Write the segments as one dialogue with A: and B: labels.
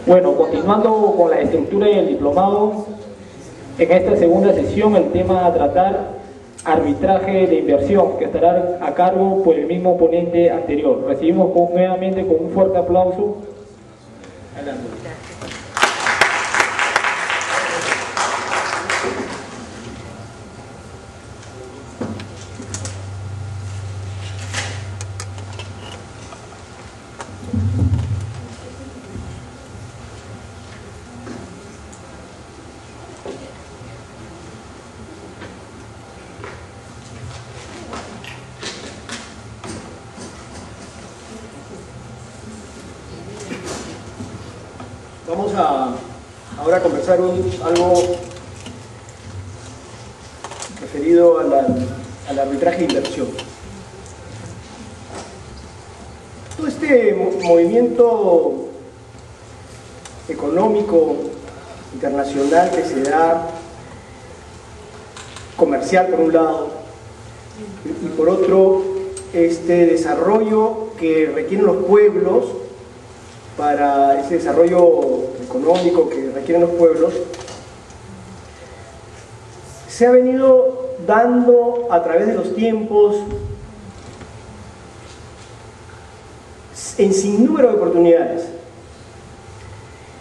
A: Bueno, continuando con la estructura del diplomado, en esta segunda sesión el tema a tratar, arbitraje de inversión, que estará a cargo por el mismo ponente anterior. Recibimos nuevamente con un fuerte aplauso. Adelante.
B: Vamos ahora a conversar algo referido al arbitraje de inversión. Todo este movimiento económico internacional que se da, comercial por un lado, y por otro, este desarrollo que requieren los pueblos, para ese desarrollo económico que requieren los pueblos, se ha venido dando a través de los tiempos en sinnúmero de oportunidades.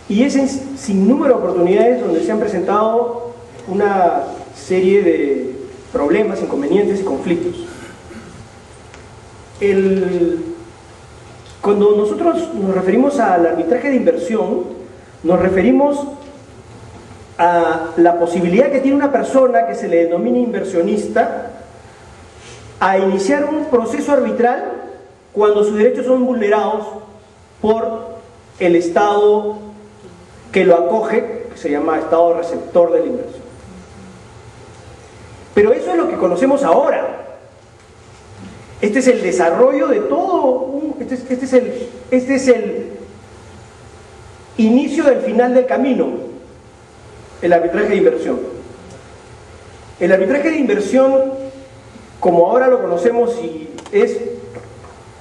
B: Y es en sinnúmero de oportunidades donde se han presentado una serie de problemas, inconvenientes y conflictos. Cuando nosotros nos referimos al arbitraje de inversión, nos referimos a la posibilidad que tiene una persona que se le denomina inversionista a iniciar un proceso arbitral cuando sus derechos son vulnerados por el Estado que lo acoge, que se llama Estado receptor de la inversión. Pero eso es lo que conocemos ahora. Este es el desarrollo de todo, este es el inicio del final del camino, el arbitraje de inversión. El arbitraje de inversión, como ahora lo conocemos, y es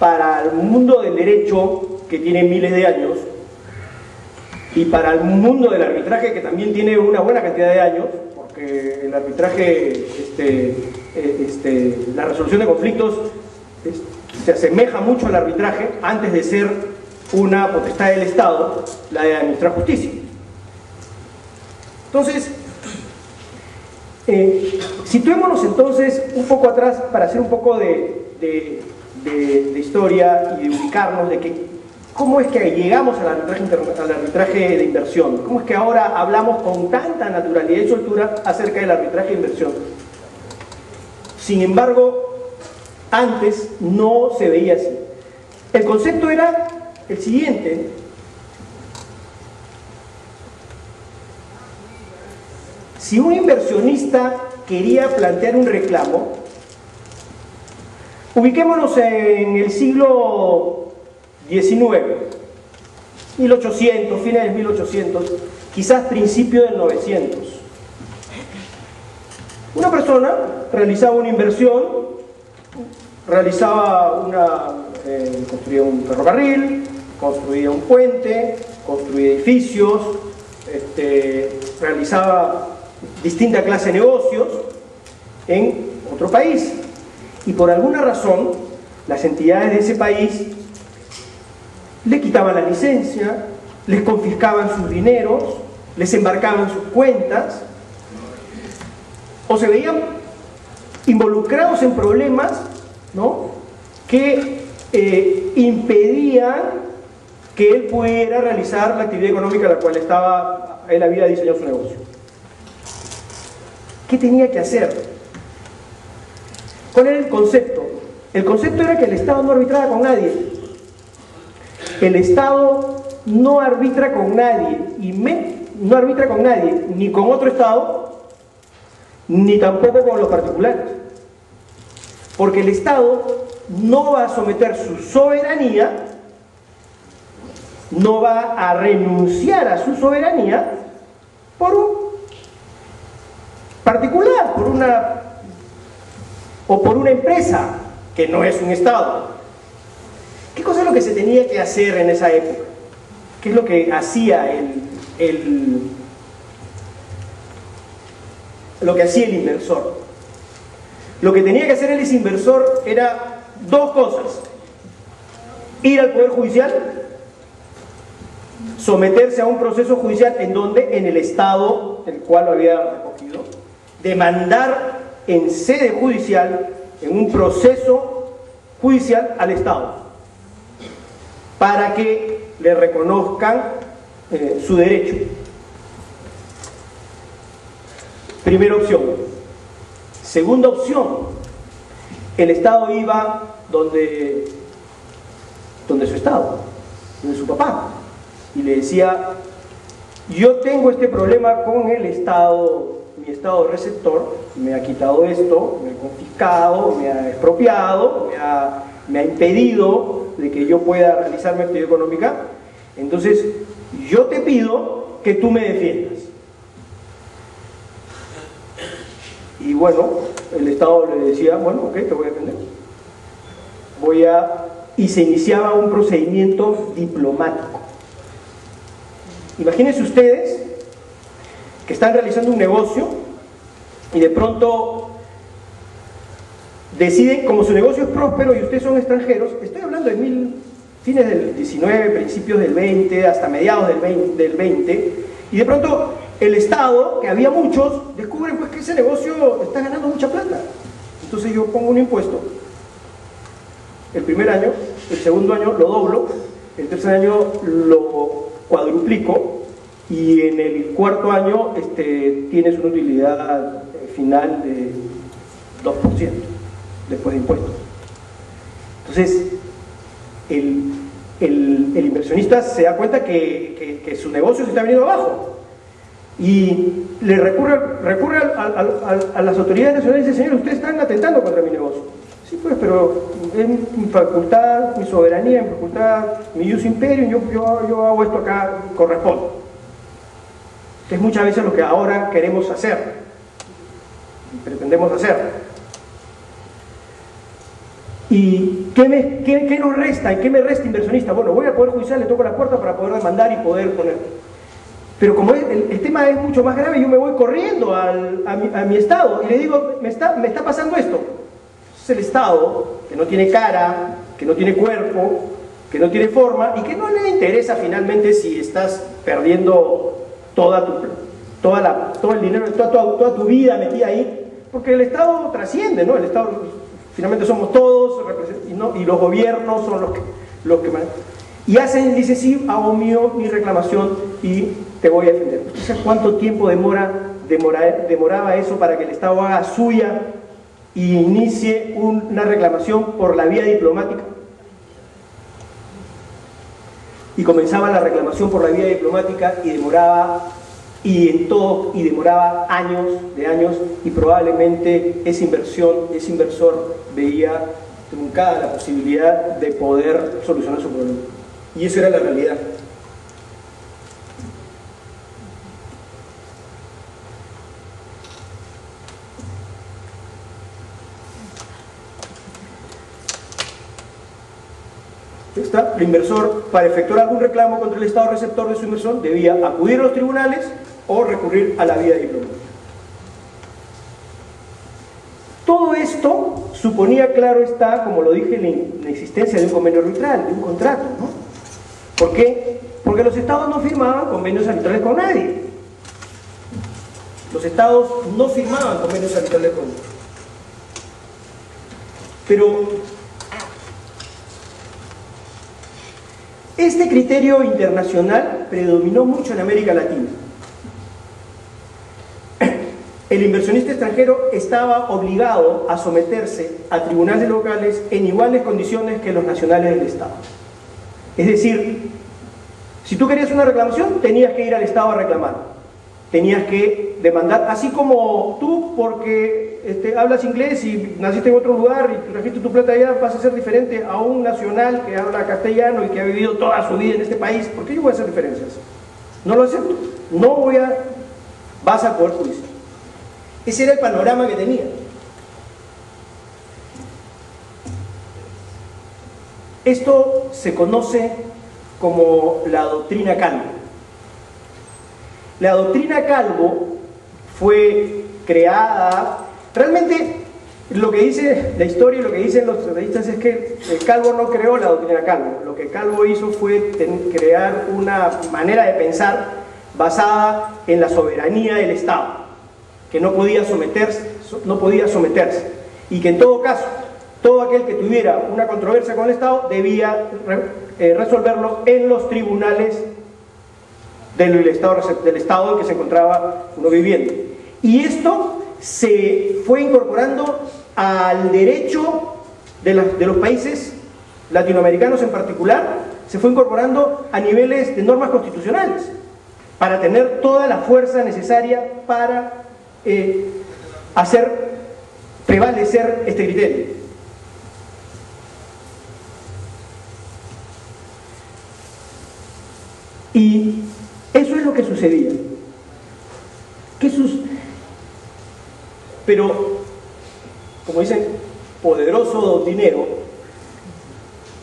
B: para el mundo del derecho, que tiene miles de años, y para el mundo del arbitraje, que también tiene una buena cantidad de años, porque el arbitraje, la resolución de conflictos se asemeja mucho al arbitraje antes de ser una potestad del Estado, la de administrar justicia. Entonces, situémonos entonces un poco atrás para hacer un poco de historia y de ubicarnos de cómo es que llegamos al arbitraje de inversión, cómo es que ahora hablamos con tanta naturalidad y soltura acerca del arbitraje de inversión. Sin embargo, antes no se veía así. El concepto era el siguiente: si un inversionista quería plantear un reclamo, ubiquémonos en el siglo XIX, 1800, fines de 1800, quizás principio del 900. Una persona realizaba una inversión, construía un ferrocarril, construía un puente, construía edificios, realizaba distinta clase de negocios en otro país. Y por alguna razón, las entidades de ese país le quitaban la licencia, les confiscaban sus dineros, les embarcaban sus cuentas, o se veían involucrados en problemas, ¿no?, que impedían que él pudiera realizar la actividad económica a la cual él había diseñado su negocio. ¿Qué tenía que hacer? ¿Cuál era el concepto? El concepto era que el Estado no arbitraba con nadie. El Estado no arbitra con nadie, no arbitra con nadie, ni con otro Estado, ni tampoco con los particulares. Porque el Estado no va a someter su soberanía, no va a renunciar a su soberanía por un particular, por una empresa que no es un Estado. ¿Qué cosa es lo que se tenía que hacer en esa época? ¿qué es lo que hacía lo que hacía el inversor? Lo que tenía que hacer el inversor era dos cosas: ir al Poder Judicial, someterse a un proceso judicial en el estado el cual lo había recogido, demandar en sede judicial, en un proceso judicial al Estado, para que le reconozcan su derecho. Primera opción. Segunda opción, el Estado iba donde su Estado, donde su papá, y le decía: yo tengo este problema con el Estado, mi Estado receptor me ha quitado esto, me ha confiscado, me ha expropiado, me ha impedido de que yo pueda realizar mi actividad económica, entonces yo te pido que tú me defiendas. Y bueno, el Estado le decía: bueno, ok, te voy a defender. Y se iniciaba un procedimiento diplomático. Imagínense ustedes que están realizando un negocio y de pronto deciden, como su negocio es próspero y ustedes son extranjeros, estoy hablando de fines del 19, principios del 20, hasta mediados del 20, y de pronto el Estado, que había muchos, descubren pues que ese negocio está ganando mucha plata. Entonces yo pongo un impuesto. El primer año, el segundo año lo doblo, el tercer año lo cuadruplico, y en el cuarto año tienes una utilidad final de 2% después de impuestos. Entonces el inversionista se da cuenta que su negocio se está viniendo abajo y le recurre a las autoridades nacionales y dice: señor, ustedes están atentando contra mi negocio. Sí, pues, pero es mi facultad, mi soberanía, mi facultad, mi ius imperium, yo hago esto acá, corresponde. Que es muchas veces lo que ahora queremos hacer, pretendemos hacer. ¿Y qué nos resta? ¿En qué me resta, inversionista? Bueno, voy al Poder Judicial, le toco la puerta para poder demandar y poder poner. Pero como el tema es mucho más grave, yo me voy corriendo a mi Estado y le digo: me está pasando esto. Es el Estado, que no tiene cara, que no tiene cuerpo, que no tiene forma y que no le interesa finalmente si estás perdiendo todo el dinero, toda tu vida metida ahí, porque el Estado trasciende, ¿no? El Estado finalmente somos todos, y los gobiernos son los que manejan. Y dice: sí, hago mío mi reclamación y te voy a defender. ¿Sabes cuánto tiempo demoraba eso para que el Estado haga suya y inicie una reclamación por la vía diplomática? Y comenzaba la reclamación por la vía diplomática y demoraba años, y probablemente ese inversor veía truncada la posibilidad de poder solucionar su problema. Y eso era la realidad. El inversor, para efectuar algún reclamo contra el Estado receptor de su inversión, debía acudir a los tribunales o recurrir a la vía diplomática. Todo esto suponía, claro está, como lo dije, la existencia de un convenio arbitral, de un contrato, ¿no? ¿Por qué? Porque los Estados no firmaban convenios arbitrales con nadie. Los Estados no firmaban convenios arbitrales con nadie. Pero este criterio internacional predominó mucho en América Latina. El inversionista extranjero estaba obligado a someterse a tribunales locales en iguales condiciones que los nacionales del Estado. Es decir, si tú querías una reclamación, tenías que ir al Estado a reclamar. Tenías que demandar, así como tú, porque hablas inglés y naciste en otro lugar y trajiste tu plata allá, vas a ser diferente a un nacional que habla castellano y que ha vivido toda su vida en este país. ¿Por qué yo voy a hacer diferencias? No lo acepto. Vas al Poder Judicial. Ese era el panorama que tenía. Esto se conoce como la doctrina Calvo. La doctrina Calvo fue creada, realmente lo que dice la historia y lo que dicen los realistas es que Calvo no creó la doctrina Calvo. Lo que Calvo hizo fue crear una manera de pensar basada en la soberanía del Estado, que no podía someterse, y que en todo caso, todo aquel que tuviera una controversia con el Estado debía resolverlo en los tribunales del Estado en que se encontraba uno viviendo. Y esto se fue incorporando al derecho de los países latinoamericanos en particular, se fue incorporando a niveles de normas constitucionales para tener toda la fuerza necesaria para hacer prevalecer este criterio. Y eso es lo que sucedía. Pero, como dicen, poderoso dinero,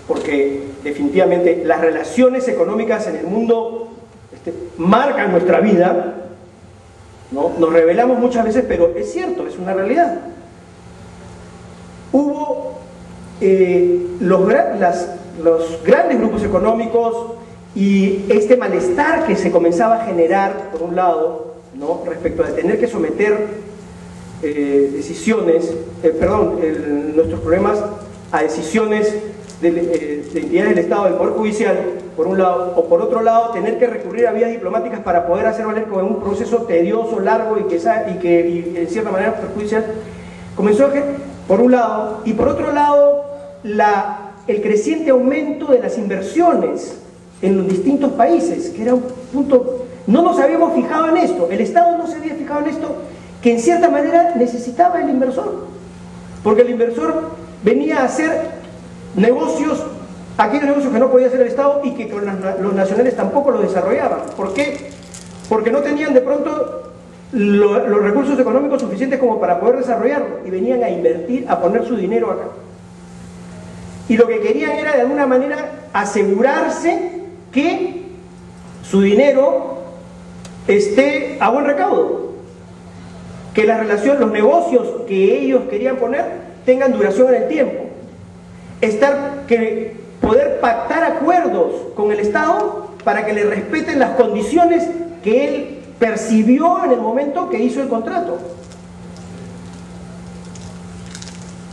B: porque definitivamente las relaciones económicas en el mundo marcan nuestra vida, ¿no? Nos revelamos muchas veces, pero es cierto, es una realidad. Hubo los grandes grupos económicos y este malestar que se comenzaba a generar, por un lado, ¿no? Respecto a tener que someter nuestros problemas a decisiones de entidades del Estado, del Poder Judicial, por un lado, o por otro lado, tener que recurrir a vías diplomáticas para poder hacer valer con un proceso tedioso, largo y en cierta manera perjudicial, comenzó por un lado, y por otro lado, el creciente aumento de las inversiones en los distintos países, que era un punto, no nos habíamos fijado en esto, el Estado no se había fijado en esto, que en cierta manera necesitaba el inversor, porque el inversor venía a hacer negocios, aquellos negocios que no podía hacer el Estado y que con los nacionales tampoco lo desarrollaban. ¿Por qué? Porque no tenían de pronto los recursos económicos suficientes como para poder desarrollarlo, y venían a invertir, a poner su dinero acá. Y lo que querían era de alguna manera asegurarse que su dinero esté a buen recaudo, que la relación, los negocios que ellos querían poner tengan duración en el tiempo, poder pactar acuerdos con el Estado para que le respeten las condiciones que él percibió en el momento que hizo el contrato,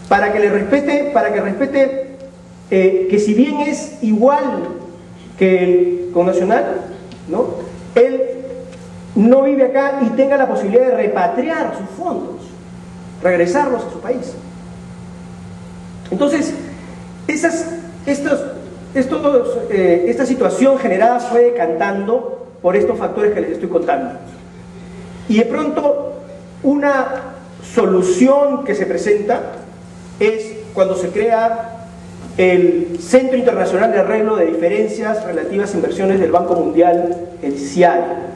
B: para que respete que si bien es igual que el connacional, ¿no? Él no vive acá y tenga la posibilidad de repatriar sus fondos, regresarlos a su país. Entonces, esta situación generada fue decantando por estos factores que les estoy contando. Y de pronto, una solución que se presenta es cuando se crea el Centro Internacional de Arreglo de Diferencias Relativas a Inversiones del Banco Mundial, el CIADI.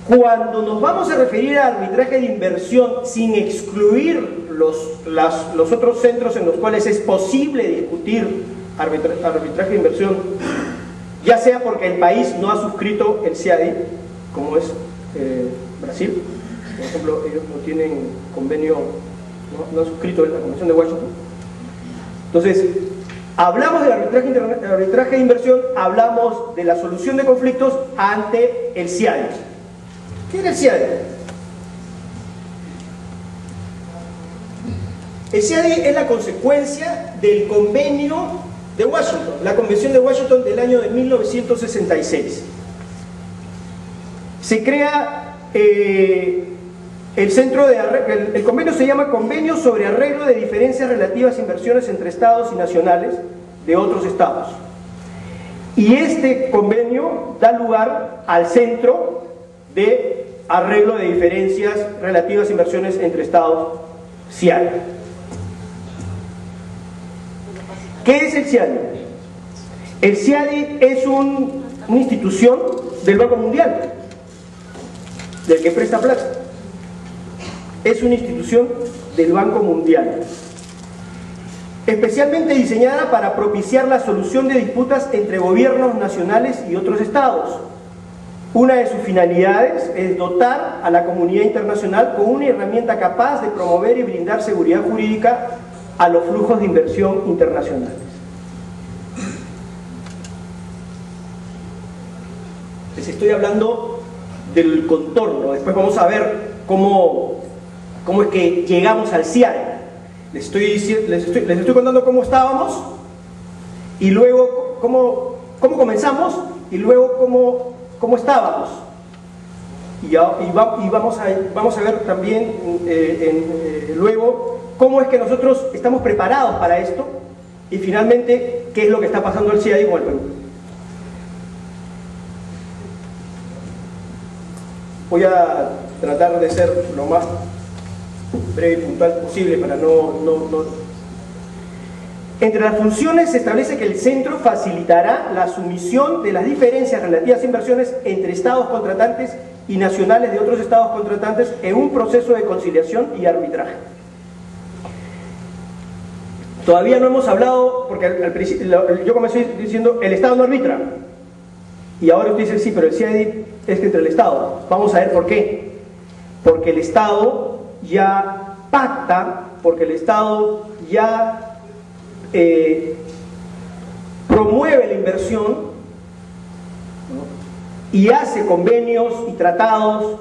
B: Cuando nos vamos a referir a arbitraje de inversión sin excluir los otros centros en los cuales es posible discutir arbitraje de inversión, ya sea porque el país no ha suscrito el CIADI, como es Brasil, por ejemplo, ellos no tienen convenio, no han suscrito la Convención de Washington. Entonces, hablamos del arbitraje de inversión, hablamos de la solución de conflictos ante el CIADI. ¿Qué era el CIADI? El CIADI es la consecuencia del convenio de Washington, la Convención de Washington del año de 1966. Se crea el convenio se llama Convenio sobre Arreglo de Diferencias Relativas a Inversiones entre Estados y Nacionales de otros Estados. Y este convenio da lugar al Centro de Arreglo de Diferencias Relativas a Inversiones entre Estados, CIADI. ¿Qué es el CIADI? El CIADI es una institución del Banco Mundial, del que presta plata. Es una institución del Banco Mundial. especialmente diseñada para propiciar la solución de disputas entre gobiernos nacionales y otros estados. Una de sus finalidades es dotar a la comunidad internacional con una herramienta capaz de promover y brindar seguridad jurídica a los flujos de inversión internacionales. Les estoy hablando del contorno, después vamos a ver cómo es que llegamos al CIADI. Les estoy contando cómo estábamos y luego cómo comenzamos y luego cómo estábamos. Y vamos a ver también luego cómo es que nosotros estamos preparados para esto y finalmente qué es lo que está pasando el CIADI con el Perú. Voy a tratar de ser lo más breve y puntual posible para Entre las funciones se establece que el centro facilitará la sumisión de las diferencias relativas a inversiones entre estados contratantes y nacionales de otros estados contratantes en un proceso de conciliación y arbitraje. Todavía no hemos hablado, porque al principio yo comencé diciendo el Estado no arbitra, y ahora usted dice sí, pero el CIADI es que entre el Estado. Vamos a ver por qué. Porque el Estado ya pacta, porque el Estado ya promueve la inversión, ¿no? Y hace convenios y tratados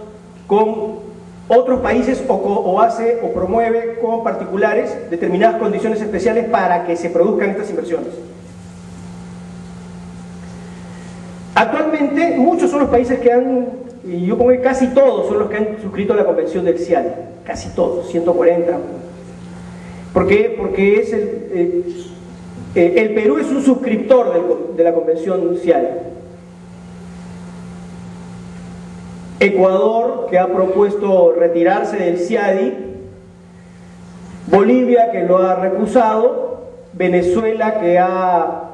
B: con otros países o promueve con particulares determinadas condiciones especiales para que se produzcan estas inversiones. Actualmente muchos son los países que han, y yo pongo que casi todos son los que han suscrito la convención del CIADI, casi todos, 140. ¿Por qué? Porque es el Perú es un suscriptor de la convención CIADI. Ecuador, que ha propuesto retirarse del CIADI, Bolivia, que lo ha recusado, Venezuela, que ha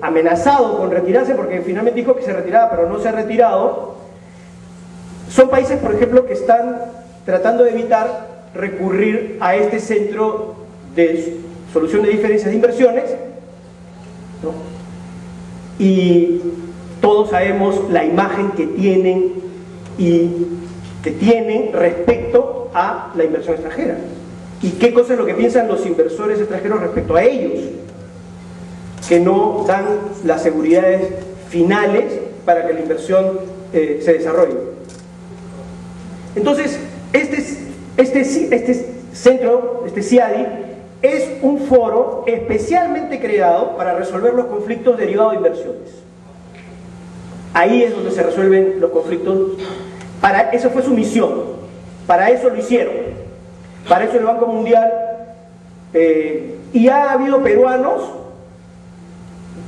B: amenazado con retirarse porque finalmente dijo que se retiraba pero no se ha retirado. Son países, por ejemplo, que están tratando de evitar recurrir a este centro de solución de diferencias de inversiones, ¿no? Y todos sabemos la imagen que tienen respecto a la inversión extranjera y qué cosa es lo que piensan los inversores extranjeros respecto a ellos, que no dan las seguridades finales para que la inversión se desarrolle. Entonces, este centro, este CIADI, es un foro especialmente creado para resolver los conflictos derivados de inversiones. Ahí es donde se resuelven los conflictos. Eso fue su misión, para eso lo hicieron, para eso el Banco Mundial, y ha habido peruanos,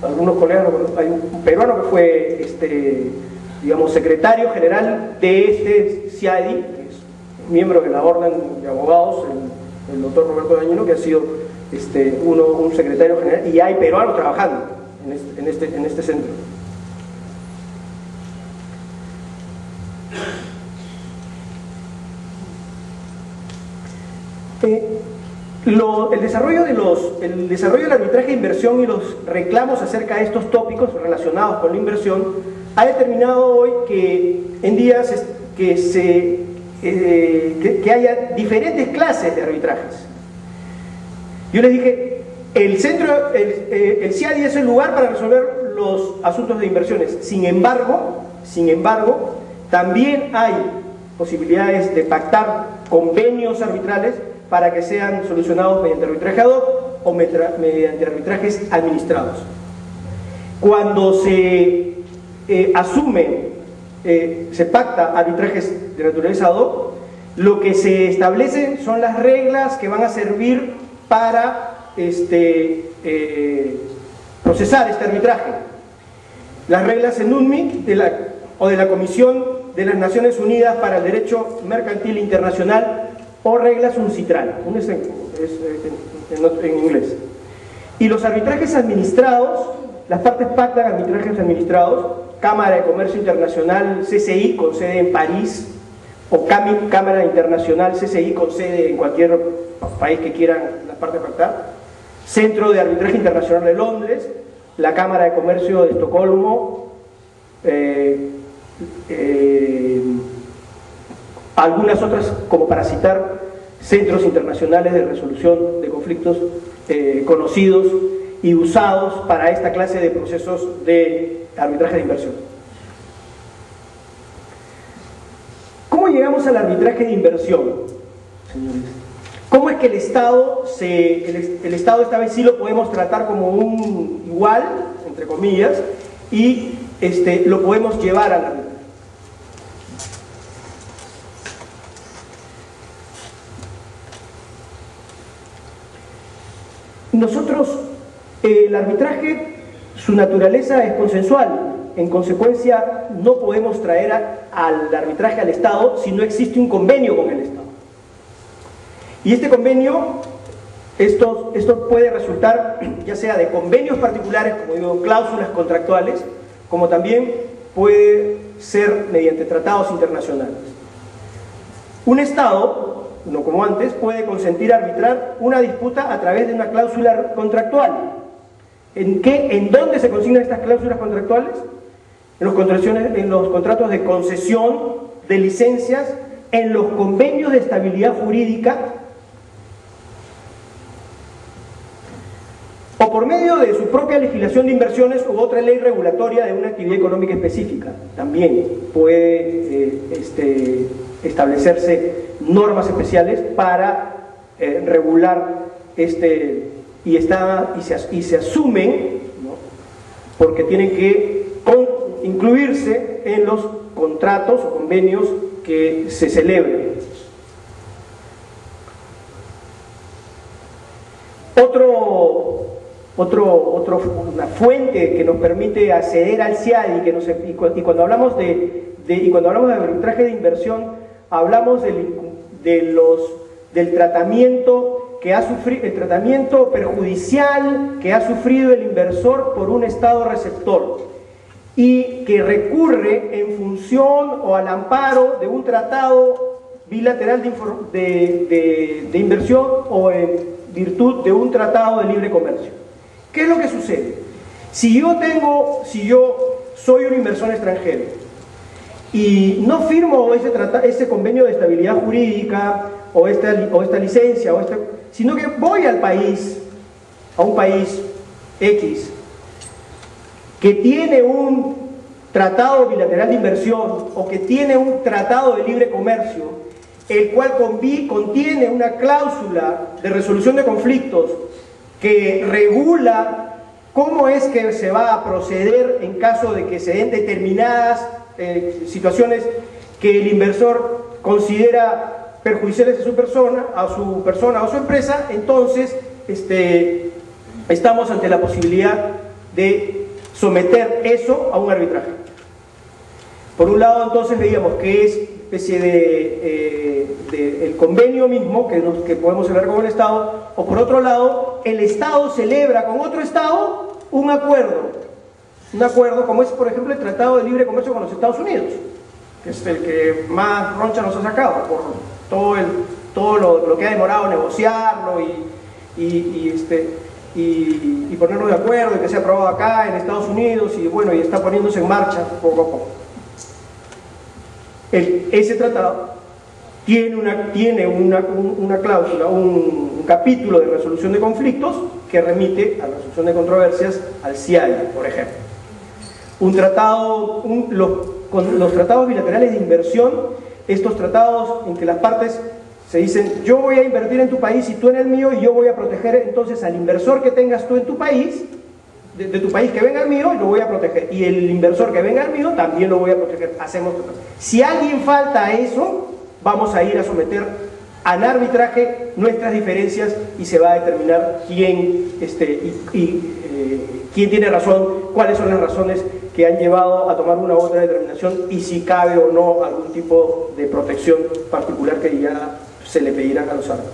B: algunos colegas, hay un peruano que fue digamos, secretario general de este CIADI, que es miembro de la orden de abogados, el doctor Roberto Dañino, que ha sido un secretario general, y hay peruanos trabajando en este centro. El desarrollo del arbitraje de inversión y los reclamos acerca de estos tópicos relacionados con la inversión ha determinado hoy que en días que haya diferentes clases de arbitrajes. Yo les dije, el CIADI es el lugar para resolver los asuntos de inversiones. Sin embargo, también hay posibilidades de pactar convenios arbitrales para que sean solucionados mediante arbitraje ad hoc o mediante arbitrajes administrados. Cuando se se pacta arbitrajes de naturaleza ad hoc, lo que se establecen son las reglas que van a servir para procesar este arbitraje. Las reglas en UNMIC de la Comisión de las Naciones Unidas para el Derecho Mercantil Internacional, o reglas UNCITRAL, en inglés. Y los arbitrajes administrados, las partes pactan arbitrajes administrados, Cámara de Comercio Internacional, CCI, con sede en París, o Cámara Internacional, CCI, con sede en cualquier país que quieran las partes pactar. Centro de Arbitraje Internacional de Londres, la Cámara de Comercio de Estocolmo, algunas otras, como para citar, centros internacionales de resolución de conflictos conocidos y usados para esta clase de procesos de arbitraje de inversión. ¿Cómo llegamos al arbitraje de inversión, señores? ¿Cómo es que el Estado esta vez sí lo podemos tratar como un igual, entre comillas, y lo podemos llevar al arbitraje? Nosotros, el arbitraje, su naturaleza es consensual. En consecuencia, no podemos traer al arbitraje al Estado si no existe un convenio con el Estado. Y este convenio, esto puede resultar ya sea de convenios particulares, como digo, cláusulas contractuales, como también puede ser mediante tratados internacionales. Un Estado, no como antes, puede consentir arbitrar una disputa a través de una cláusula contractual. ¿En dónde se consignan estas cláusulas contractuales? En los contratos de concesión de licencias, en los convenios de estabilidad jurídica, o por medio de su propia legislación de inversiones u otra ley regulatoria de una actividad económica específica. También puede establecerse normas especiales para regular y se asumen, ¿no?, porque tienen que incluirse en los contratos o convenios que se celebren. Una fuente que nos permite acceder al CIADI, y cuando hablamos de arbitraje de inversión, hablamos del tratamiento que ha sufrido, el tratamiento perjudicial que ha sufrido el inversor por un Estado receptor y que recurre en función o al amparo de un tratado bilateral de inversión o en virtud de un tratado de libre comercio. ¿Qué es lo que sucede? Si yo soy un inversor extranjero y no firmo ese convenio de estabilidad jurídica o esta licencia, sino que voy a un país X, que tiene un tratado bilateral de inversión o que tiene un tratado de libre comercio, el cual contiene una cláusula de resolución de conflictos que regula cómo es que se va a proceder en caso de que se den determinadas situaciones que el inversor considera perjudiciales a su persona o a su empresa. Entonces estamos ante la posibilidad de someter eso a un arbitraje. Por un lado, entonces, veíamos que es especie de el convenio mismo que podemos celebrar con el Estado, o por otro lado, el Estado celebra con otro Estado un acuerdo como es, por ejemplo, el Tratado de Libre Comercio con los Estados Unidos, que es el que más roncha nos ha sacado por todo lo que ha demorado negociarlo y ponernos de acuerdo, y que se ha aprobado acá en Estados Unidos, y bueno, y está poniéndose en marcha poco a poco. Ese tratado tiene una cláusula, un capítulo de resolución de conflictos que remite a la resolución de controversias al CIADI, por ejemplo. Los tratados bilaterales de inversión, estos tratados en que las partes se dicen: yo voy a invertir en tu país y tú en el mío, y yo voy a proteger entonces al inversor que tengas tú en tu país, de tu país, que venga al mío, y lo voy a proteger, y el inversor que venga al mío también lo voy a proteger. Si alguien falta a eso, vamos a ir a someter al arbitraje nuestras diferencias y se va a determinar quién tiene razón, cuáles son las razones que han llevado a tomar una u otra determinación, y si cabe o no algún tipo de protección particular que ya se le pedirá a los árbitros.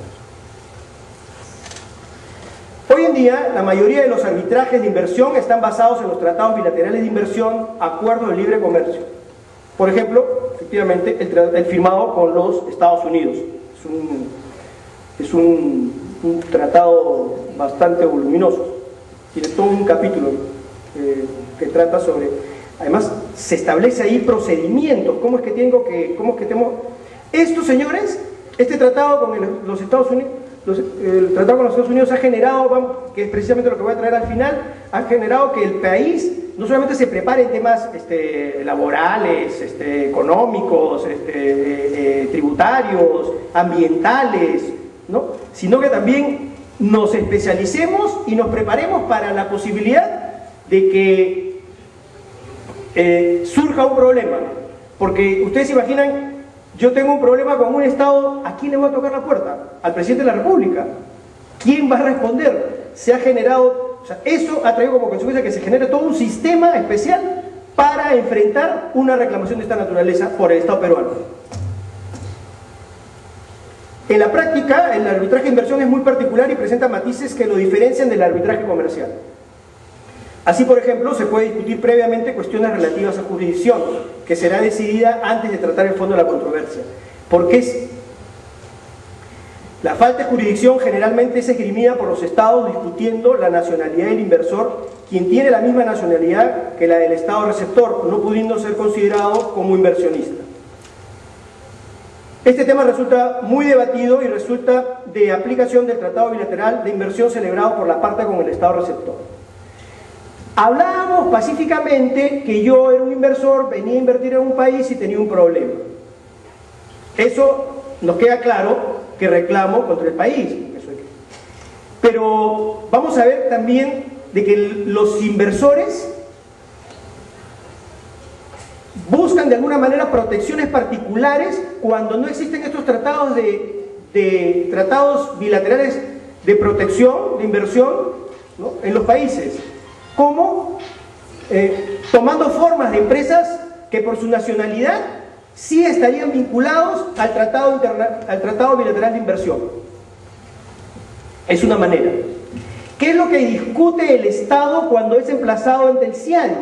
B: Hoy en día, la mayoría de los arbitrajes de inversión están basados en los tratados bilaterales de inversión, acuerdos de libre comercio. Por ejemplo, efectivamente, el firmado con los Estados Unidos. Es un tratado bastante voluminosos. Tiene todo un capítulo que trata sobre... Además, se establece ahí procedimientos. ¿Cómo es que tengo? Estos señores, este tratado con los Estados Unidos, el tratado con los Estados Unidos ha generado, que es precisamente lo que voy a traer al final, ha generado que el país no solamente se prepare en temas laborales, económicos, tributarios, ambientales, ¿no? Sino que también nos especialicemos y nos preparemos para la posibilidad de que surja un problema. Porque ustedes se imaginan, yo tengo un problema con un Estado, ¿a quién le voy a tocar la puerta? Al presidente de la República. ¿Quién va a responder? Se ha generado, o sea, eso ha traído como consecuencia que se genere todo un sistema especial para enfrentar una reclamación de esta naturaleza por el Estado peruano. En la práctica, el arbitraje de inversión es muy particular y presenta matices que lo diferencian del arbitraje comercial. Así, por ejemplo, se puede discutir previamente cuestiones relativas a jurisdicción, que será decidida antes de tratar el fondo de la controversia. Porque la falta de jurisdicción generalmente es esgrimida por los estados discutiendo la nacionalidad del inversor, quien tiene la misma nacionalidad que la del estado receptor, no pudiendo ser considerado como inversionista. Este tema resulta muy debatido y resulta de aplicación del Tratado Bilateral de Inversión celebrado por la parte con el estado receptor. Hablábamos pacíficamente que yo era un inversor, venía a invertir en un país y tenía un problema. Eso nos queda claro que reclamo contra el país. Pero vamos a ver también de que los inversores buscan de alguna manera protecciones particulares cuando no existen estos tratados tratados bilaterales de protección, de inversión, ¿no?, en los países. Como tomando formas de empresas que por su nacionalidad sí estarían vinculados al tratado bilateral de inversión. Es una manera. ¿Qué es lo que discute el Estado cuando es emplazado ante el CIADI?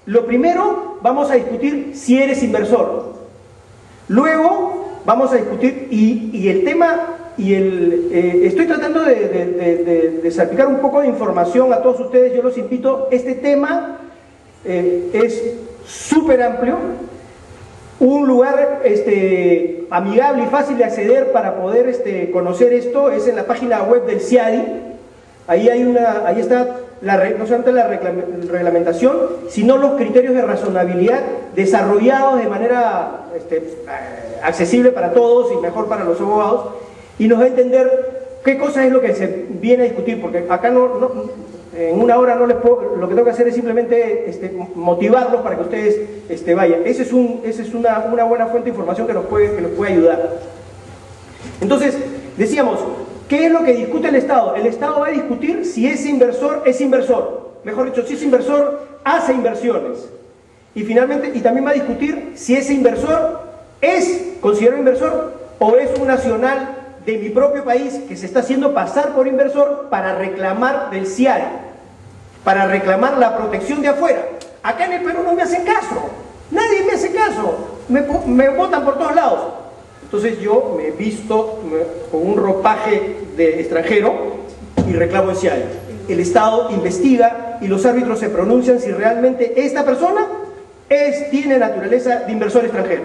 B: Lo primero, vamos a discutir si eres inversor. Luego, vamos a discutir, y el tema... estoy tratando de salpicar un poco de información a todos ustedes, yo los invito, este tema es súper amplio, un lugar amigable y fácil de acceder para poder conocer esto, es en la página web del CIADI, ahí está no solamente la reglamentación, sino los criterios de razonabilidad desarrollados de manera accesible para todos y mejor para los abogados, y nos va a entender qué cosa es lo que se viene a discutir, porque acá en una hora no les puedo, lo que tengo que hacer es simplemente motivarlos para que ustedes vayan. Esa es una buena fuente de información que nos puede ayudar. Entonces, decíamos, ¿qué es lo que discute el Estado? El Estado va a discutir si ese inversor es inversor, mejor dicho, si ese inversor hace inversiones, y finalmente, y también va a discutir si ese inversor es considerado inversor o es un nacional de mi propio país que se está haciendo pasar por inversor para reclamar del CIADI, para reclamar la protección de afuera. Acá en el Perú no me hacen caso, nadie me hace caso, me botan por todos lados. Entonces yo me he visto con un ropaje de extranjero y reclamo el CIADI. El Estado investiga y los árbitros se pronuncian si realmente esta persona tiene naturaleza de inversor extranjero.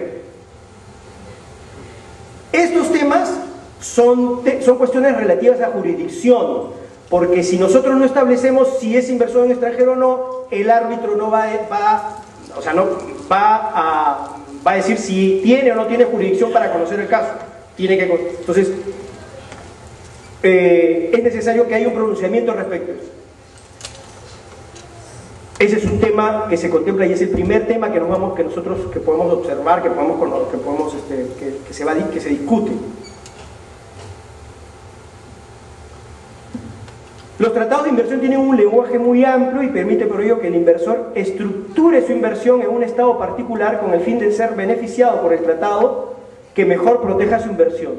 B: Estos temas son cuestiones relativas a jurisdicción, porque si nosotros no establecemos si es inversor en extranjero o no, el árbitro no va a decir si tiene o no tiene jurisdicción para conocer el caso. Entonces, es necesario que haya un pronunciamiento respecto a eso. Ese es un tema que se contempla y es el primer tema que nosotros podemos observar, que se discute. Los tratados de inversión tienen un lenguaje muy amplio y permite por ello que el inversor estructure su inversión en un estado particular con el fin de ser beneficiado por el tratado que mejor proteja su inversión.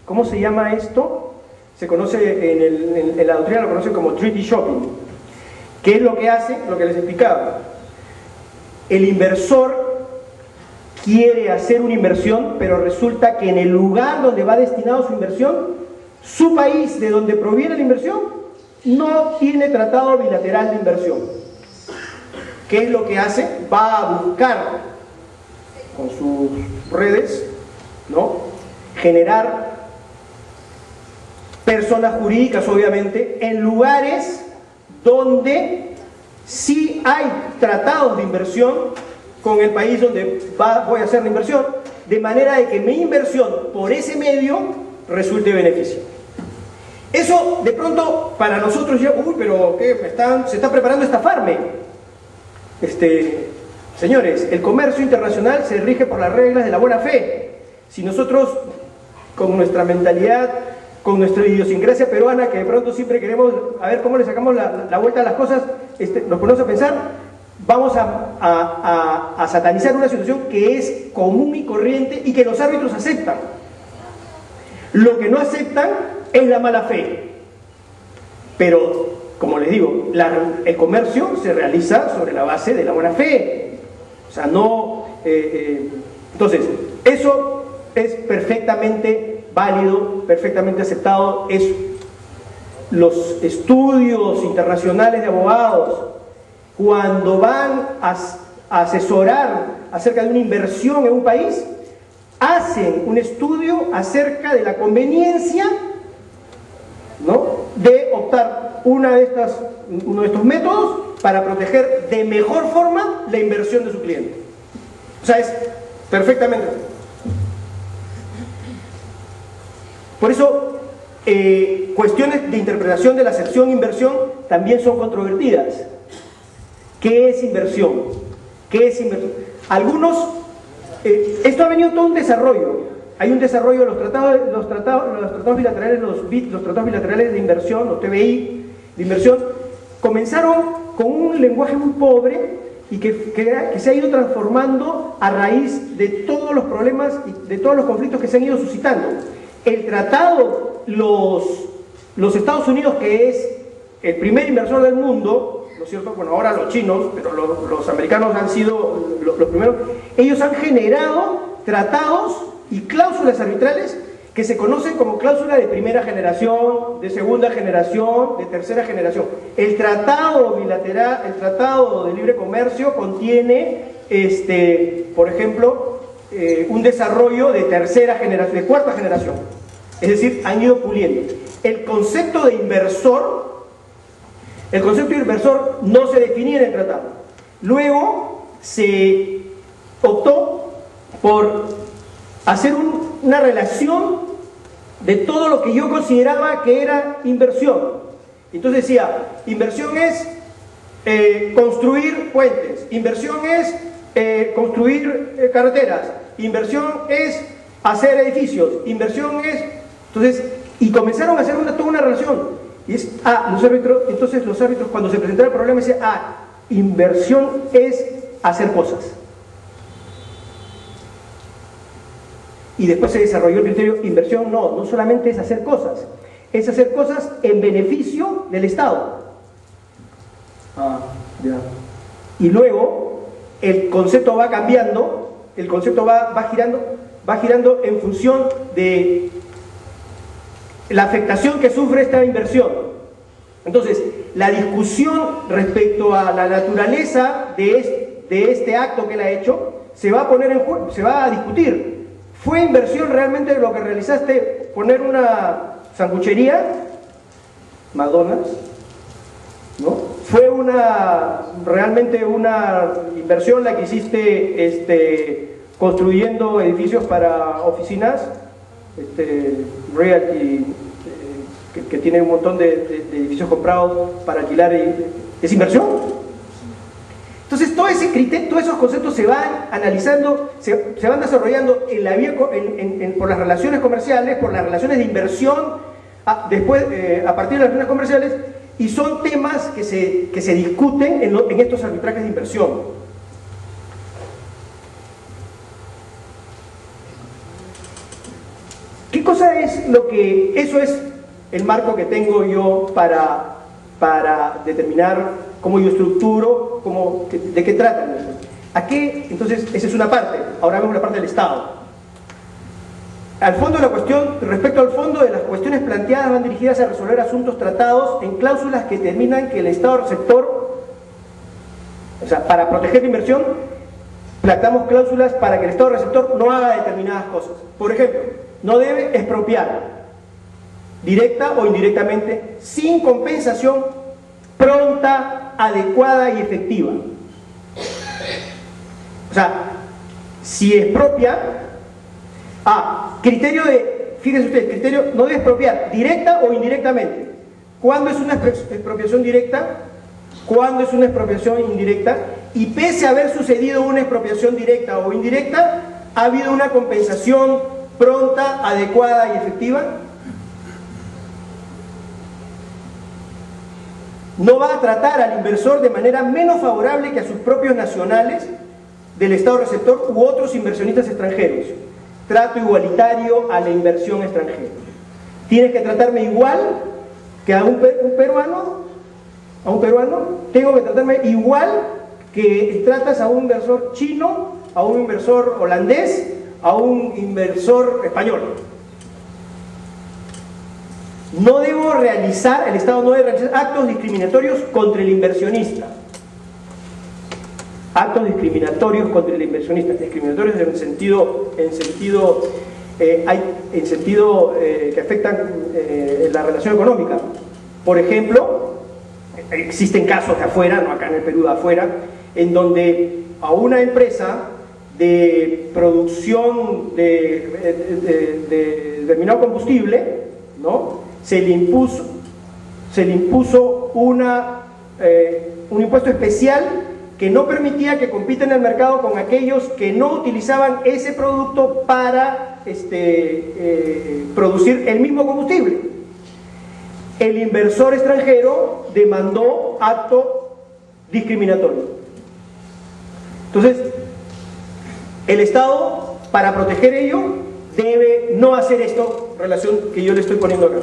B: ¿Cómo se llama esto? Se conoce en la doctrina, lo conocen como treaty shopping. ¿Qué es lo que hace? Lo que les explicaba. El inversor quiere hacer una inversión, pero resulta que en el lugar donde va destinado su inversión, su país de donde proviene la inversión, no tiene tratado bilateral de inversión. ¿Qué es lo que hace? Va a buscar con sus redes, ¿no?, generar personas jurídicas, obviamente, en lugares donde sí hay tratados de inversión con el país donde voy a hacer la inversión, de manera de que mi inversión por ese medio resulte beneficio. Eso de pronto para nosotros ya, uy, pero ¿qué? Se está preparando a estafarme. Señores, el comercio internacional se rige por las reglas de la buena fe. Si nosotros, con nuestra mentalidad, con nuestra idiosincrasia peruana, que de pronto siempre queremos a ver cómo le sacamos la vuelta a las cosas, nos ponemos a pensar, vamos a satanizar una situación que es común y corriente y que los árbitros aceptan. Lo que no aceptan es la mala fe. Pero, como les digo, el comercio se realiza sobre la base de la buena fe. O sea, no... entonces, eso es perfectamente válido, perfectamente aceptado. Los estudios internacionales de abogados, cuando van a asesorar acerca de una inversión en un país, hacen un estudio acerca de la conveniencia, ¿no?, de optar uno de estos métodos para proteger de mejor forma la inversión de su cliente. O sea, es perfectamente. Por eso, cuestiones de interpretación de la acepción inversión también son controvertidas. ¿Qué es inversión? ¿Qué es inversión? Algunos, esto ha venido todo un desarrollo. Hay un desarrollo de los tratados bilaterales, los tratados bilaterales de inversión, los TBI de inversión, comenzaron con un lenguaje muy pobre y que se ha ido transformando a raíz de todos los problemas y de todos los conflictos que se han ido suscitando. El tratado, los Estados Unidos, que es el primer inversor del mundo, ¿no es cierto? Bueno, ahora los chinos, pero los americanos han sido los primeros. Ellos han generado tratados y cláusulas arbitrales que se conocen como cláusula de primera generación, de segunda generación, de tercera generación. El tratado bilateral, el tratado de libre comercio contiene, por ejemplo, un desarrollo de tercera generación, de cuarta generación. Es decir, han ido puliendo. El concepto de inversor no se definía en el tratado. Luego se optó por hacer una relación de todo lo que yo consideraba que era inversión. Entonces decía, inversión es construir puentes, inversión es construir carreteras, inversión es hacer edificios, inversión es... Entonces, y comenzaron a hacer toda una relación. Y es, entonces los árbitros cuando se presentaba el problema decían, inversión es hacer cosas. Y después se desarrolló el criterio, inversión no solamente es hacer cosas en beneficio del Estado. Ya. Y luego el concepto va cambiando, el concepto va girando en función de la afectación que sufre esta inversión. Entonces, la discusión respecto a la naturaleza de este acto que él ha hecho se va a poner en juego, se va a discutir. ¿Fue inversión realmente lo que realizaste, poner una sanguchería, McDonald's? ¿No? ¿Fue realmente una inversión la que hiciste construyendo edificios para oficinas? Realty, que tiene un montón de edificios comprados para alquilar, ¿es inversión? Entonces todo ese criterio, todos esos conceptos se van analizando, se van desarrollando en la vía, por las relaciones comerciales, por las relaciones de inversión, después a partir de las relaciones comerciales, y son temas que se discuten en estos arbitrajes de inversión. ¿Qué cosa es lo que... Eso es el marco que tengo yo para determinar cómo yo estructuro, de qué tratan. ¿A qué? Entonces, esa es una parte. Ahora vemos la parte del Estado. Al fondo de la cuestión, respecto al fondo de las cuestiones planteadas, van dirigidas a resolver asuntos tratados en cláusulas que determinan que el Estado receptor, o sea, para proteger la inversión, planteamos cláusulas para que el Estado receptor no haga determinadas cosas. Por ejemplo, no debe expropiar, directa o indirectamente, sin compensación pronta, adecuada y efectiva. O sea, si expropia, criterio de, fíjense ustedes, criterio, no debe expropiar, directa o indirectamente. ¿Cuándo es una expropiación directa? ¿Cuándo es una expropiación indirecta? Y pese a haber sucedido una expropiación directa o indirecta, ¿ha habido una compensación pronta, adecuada y efectiva? No va a tratar al inversor de manera menos favorable que a sus propios nacionales del Estado receptor u otros inversionistas extranjeros. Trato igualitario a la inversión extranjera. Tienes que tratarme igual que a un peruano. A un peruano tengo que tratarme igual que tratas a un inversor chino, a un inversor holandés, a un inversor español. No debo realizar, el Estado no debe realizar actos discriminatorios contra el inversionista. Actos discriminatorios contra el inversionista. Discriminatorios en sentido que afectan la relación económica. Por ejemplo, existen casos de afuera, no acá en el Perú, de afuera, en donde a una empresa de producción de determinado combustible, ¿no?, se le impuso un impuesto especial que no permitía que compita en el mercado con aquellos que no utilizaban ese producto para producir el mismo combustible. El inversor extranjero demandó acto discriminatorio. Entonces, el Estado, para proteger ello, debe no hacer esto, relación que yo le estoy poniendo acá.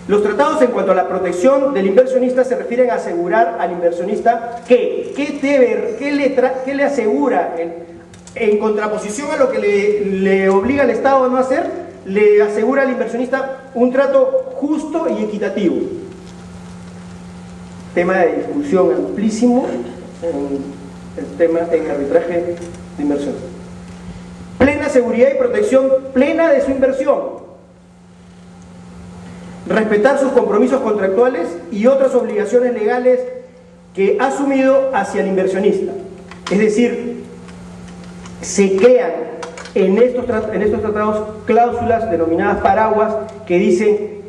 B: Los tratados en cuanto a la protección del inversionista se refieren a asegurar al inversionista que, ¿qué le asegura? En contraposición a lo que le obliga al Estado a no hacer, le asegura al inversionista un trato justo y equitativo. Tema de discusión amplísimo en arbitraje de inversión. Plena seguridad y protección plena de su inversión. Respetar sus compromisos contractuales y otras obligaciones legales que ha asumido hacia el inversionista. Es decir, se crean en estos tratados cláusulas denominadas paraguas que dicen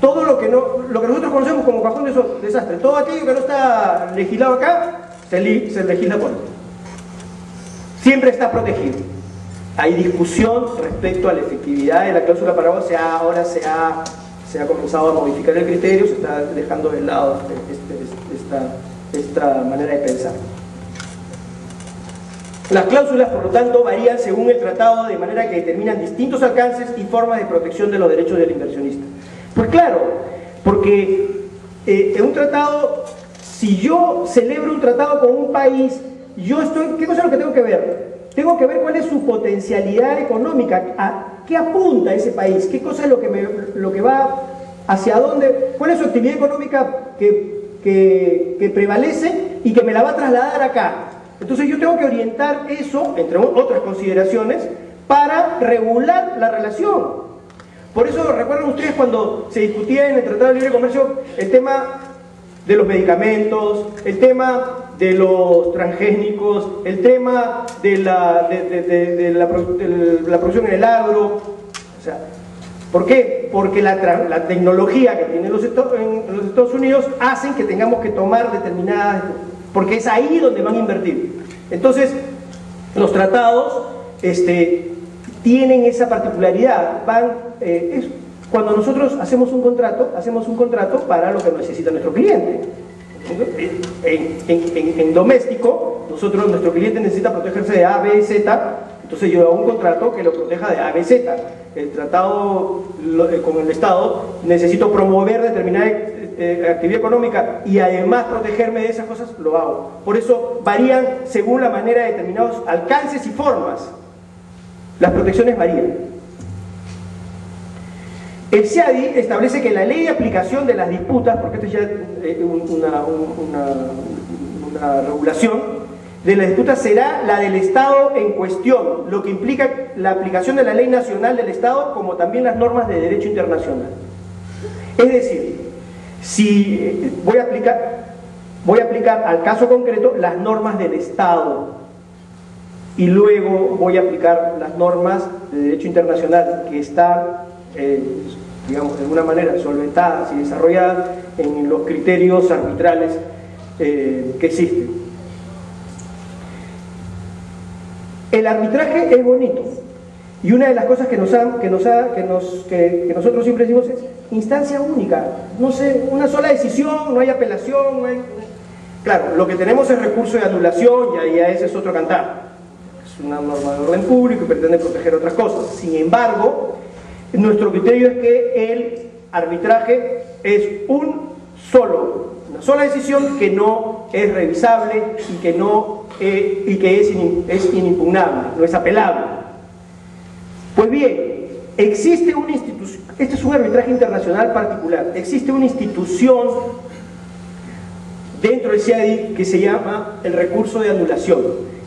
B: todo lo que nosotros conocemos como cajón de desastre, todo aquello que no está legislado acá, se legisla por aquí. Siempre está protegido. Hay discusión respecto a la efectividad de la cláusula paraguas, ahora se ha comenzado a modificar el criterio, se está dejando de lado esta manera de pensar. Las cláusulas, por lo tanto, varían según el tratado, de manera que determinan distintos alcances y formas de protección de los derechos del inversionista. Pues claro, porque en un tratado, si yo celebro un tratado con un país, ¿qué cosa es lo que tengo que ver? Tengo que ver cuál es su potencialidad económica, a qué apunta ese país, qué cosa es lo que va, hacia dónde, cuál es su actividad económica que prevalece y que me la va a trasladar acá. Entonces yo tengo que orientar eso, entre otras consideraciones, para regular la relación. Por eso, ¿recuerdan ustedes cuando se discutía en el Tratado de Libre Comercio el tema de los medicamentos, el tema de los transgénicos, el tema de la producción en el agro? O sea, ¿por qué? Porque la tecnología que tienen los Estados Unidos hacen que tengamos que tomar determinadas, porque es ahí donde van a invertir. Entonces, los tratados tienen esa particularidad. Cuando nosotros hacemos un contrato para lo que necesita nuestro cliente. En doméstico, nuestro cliente necesita protegerse de A, B y Z, entonces yo hago un contrato que lo proteja de A, B, Z. El tratado con el Estado, necesito promover actividad económica y además protegerme de esas cosas, lo hago. Por eso varían según la manera de determinados alcances y formas. Las protecciones varían. El CIADI establece que la ley de aplicación de las disputas, porque esto es ya una regulación, de la disputa será la del Estado en cuestión, lo que implica la aplicación de la ley nacional del Estado como también las normas de derecho internacional. Es decir, si voy a aplicar al caso concreto las normas del Estado y luego voy a aplicar las normas de derecho internacional que están, digamos, de alguna manera solventadas y desarrolladas en los criterios arbitrales que existen. El arbitraje es bonito y una de las cosas que nosotros siempre decimos es instancia única, no sé, una sola decisión, no hay apelación, no hay... Claro, lo que tenemos es recurso de anulación y ahí ese es otro cantar, es una norma de orden público y pretende proteger otras cosas. Sin embargo, nuestro criterio es que el arbitraje es una sola decisión que no es revisable y que es inimpugnable, no es apelable. Pues bien, existe una institución, este es un arbitraje internacional particular, existe una institución dentro del CIADI que se llama el recurso de anulación.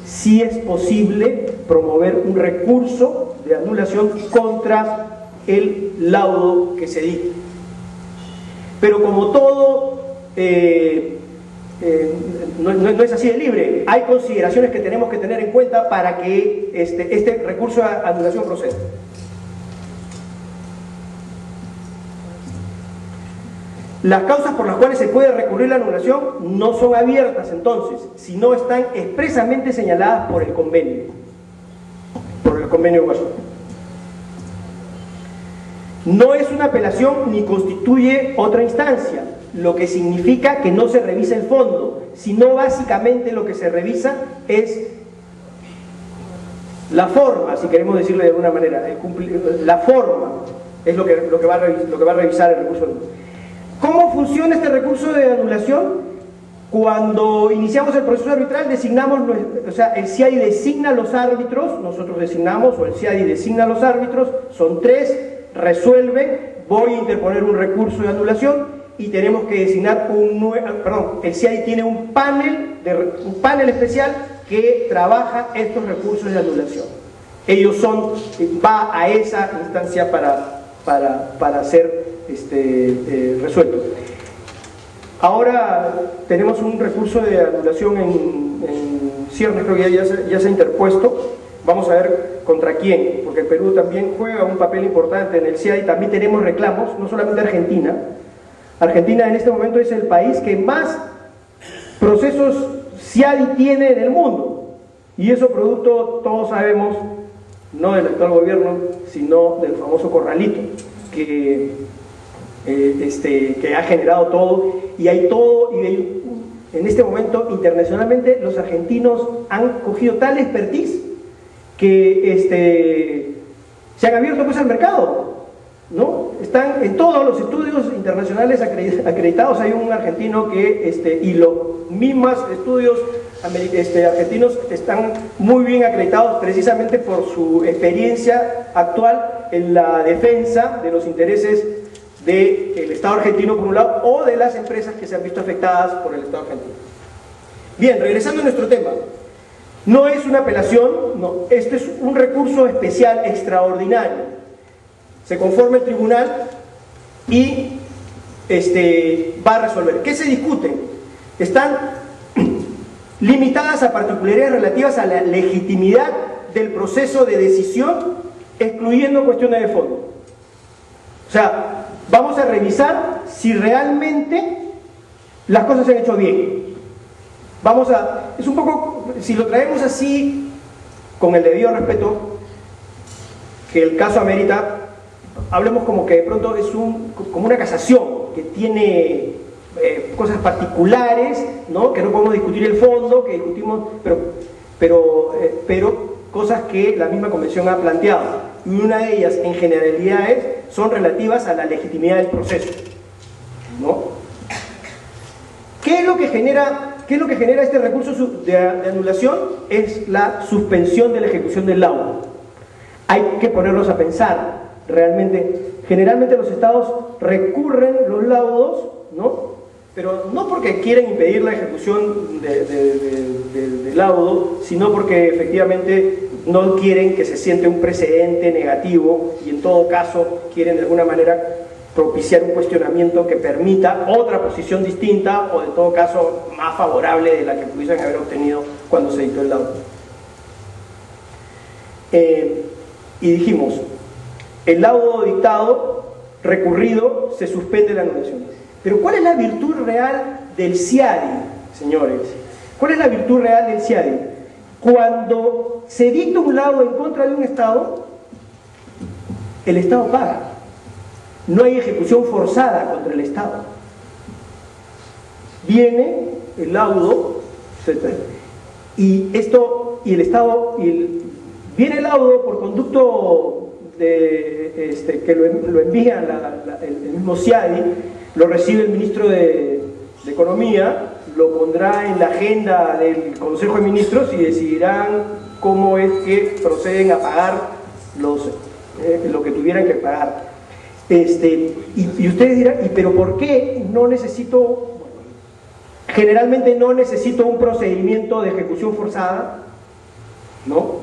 B: Sí es posible promover un recurso de anulación contra el laudo que se dicte. Pero como todo no es así de libre, hay consideraciones que tenemos que tener en cuenta para que este recurso de anulación proceda. Las causas por las cuales se puede recurrir la anulación no son abiertas entonces, sino están expresamente señaladas por el convenio de Washington. No es una apelación ni constituye otra instancia, lo que significa que no se revisa el fondo, sino básicamente lo que se revisa es la forma, si queremos decirlo de alguna manera, la forma es lo que va a revisar el recurso. ¿Cómo funciona este recurso de anulación? Cuando iniciamos el proceso arbitral designamos, o sea, el CIADI designa los árbitros, nosotros designamos, o el CIADI designa los árbitros, son 3, resuelven, voy a interponer un recurso de anulación y tenemos que designar el CIADI tiene un panel especial que trabaja estos recursos de anulación. Ellos va a esa instancia para ser resueltos. Ahora tenemos un recurso de anulación en ciernes, creo que ya se ha interpuesto. Vamos a ver contra quién, porque el Perú también juega un papel importante en el CIADI. También tenemos reclamos, no solamente Argentina. Argentina en este momento es el país que más procesos CIADI tiene en el mundo. Y eso producto, todos sabemos, no del actual gobierno, sino del famoso corralito, que ha generado todo. Y hay todo, en este momento internacionalmente los argentinos han cogido tal expertise que se han abierto pues al mercado, ¿no? Están en todos los estudios internacionales acreditados. Hay un argentino y los mismos estudios argentinos están muy bien acreditados precisamente por su experiencia actual en la defensa de los intereses del Estado argentino por un lado, o de las empresas que se han visto afectadas por el Estado argentino. Bien, regresando a nuestro tema, no es una apelación, no, este es un recurso especial, extraordinario. Se conforma el tribunal y va a resolver. ¿Qué se discuten? Están limitadas a particularidades relativas a la legitimidad del proceso de decisión, excluyendo cuestiones de fondo. O sea, vamos a revisar si realmente las cosas se han hecho bien. Es un poco, si lo traemos así, con el debido respeto que el caso amerita, hablemos como que de pronto es como una casación que tiene cosas particulares, ¿no? Que no podemos discutir el fondo, que discutimos, pero cosas que la misma convención ha planteado. Y una de ellas, en generalidades, son relativas a la legitimidad del proceso, ¿no? ¿Qué es lo que genera este recurso de anulación? Es la suspensión de la ejecución del laudo. Hay que ponernos a pensar realmente. Generalmente los estados recurren los laudos, ¿no? Pero no porque quieren impedir la ejecución del laudo, sino porque efectivamente no quieren que se siente un precedente negativo y en todo caso quieren de alguna manera propiciar un cuestionamiento que permita otra posición distinta o en todo caso más favorable de la que pudiesen haber obtenido cuando se dictó el laudo. Y dijimos, el laudo dictado, recurrido, se suspende la anulación. Pero ¿cuál es la virtud real del CIADI, señores? ¿Cuál es la virtud real del CIADI? Cuando se dicta un laudo en contra de un Estado, el Estado paga. No hay ejecución forzada contra el Estado. Viene el laudo, viene el laudo por conducto que lo envía el mismo CIADI, lo recibe el ministro de Economía, lo pondrá en la agenda del Consejo de Ministros y decidirán cómo es que proceden a pagar lo que tuvieran que pagar. Y ustedes dirán, ¿pero por qué no necesito? Generalmente no necesito un procedimiento de ejecución forzada, ¿no?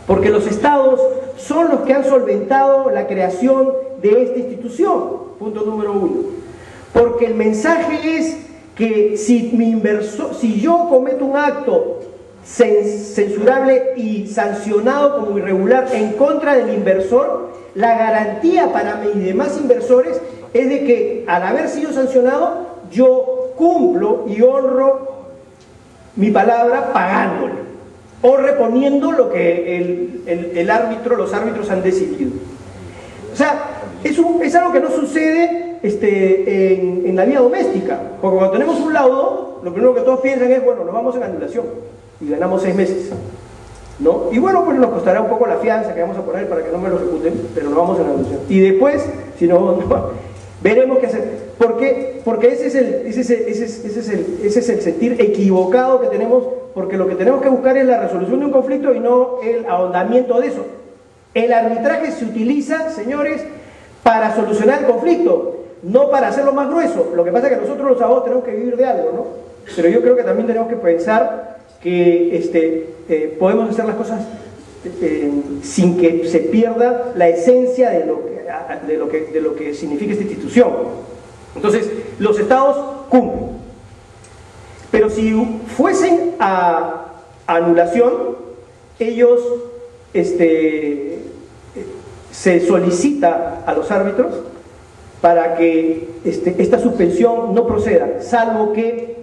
B: Porque los estados son los que han solventado la creación de esta institución, punto número 1. Porque el mensaje es que si yo cometo un acto censurable y sancionado como irregular en contra del inversor, la garantía para mí y demás inversores es de que al haber sido sancionado yo cumplo y honro mi palabra pagándole o reponiendo lo que los árbitros han decidido. O sea, es algo que no sucede en la vida doméstica, porque cuando tenemos un laudo, lo primero que todos piensan es, bueno, nos vamos en anulación y ganamos 6 meses, ¿no? Y bueno, pues nos costará un poco la fianza que vamos a poner para que no me lo ejecuten, pero nos vamos en anulación. Y después, si no, veremos qué hacer. ¿Por qué? Porque ese es el sentir equivocado que tenemos, porque lo que tenemos que buscar es la resolución de un conflicto y no el ahondamiento de eso. El arbitraje se utiliza, señores, para solucionar el conflicto, no para hacerlo más grueso. Lo que pasa es que nosotros los abogados tenemos que vivir de algo, ¿no? Pero yo creo que también tenemos que pensar que podemos hacer las cosas sin que se pierda la esencia de lo que significa esta institución. Entonces, los estados cumplen. Pero si fuesen a anulación, ellos se solicita a los árbitros para que esta suspensión no proceda, salvo que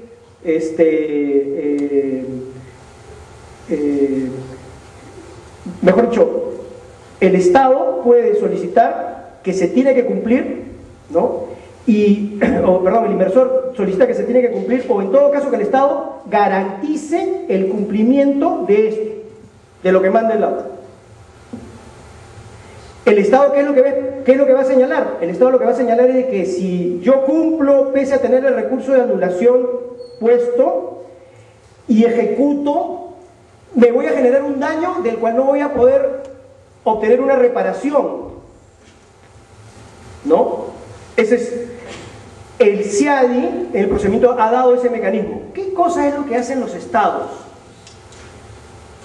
B: mejor dicho, el Estado puede solicitar que se tiene que cumplir, ¿no? El inversor solicita que se tiene que cumplir, o en todo caso que el Estado garantice el cumplimiento de esto, de lo que manda el laudo. ¿El Estado qué es lo que va a señalar? El Estado lo que va a señalar es de que si yo cumplo, pese a tener el recurso de anulación puesto, y ejecuto, me voy a generar un daño del cual no voy a poder obtener una reparación, ¿no? Ese es el CIADI, el procedimiento ha dado ese mecanismo. ¿Qué cosa es lo que hacen los estados?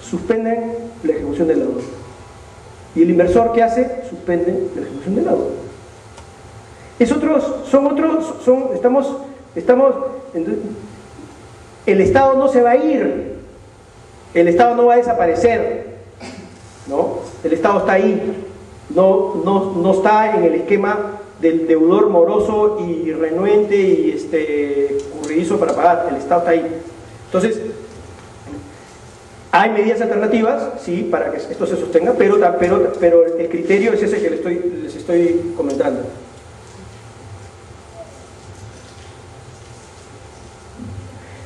B: Suspenden la ejecución del laudo. ¿Y el inversor qué hace? Suspende la ejecución del laudo. El Estado no se va a ir, el Estado no va a desaparecer, ¿no? El Estado está ahí, no está en el esquema del deudor moroso y renuente y curridizo para pagar. El Estado está ahí. Entonces, hay medidas alternativas, sí, para que esto se sostenga, pero el criterio es ese que les estoy comentando.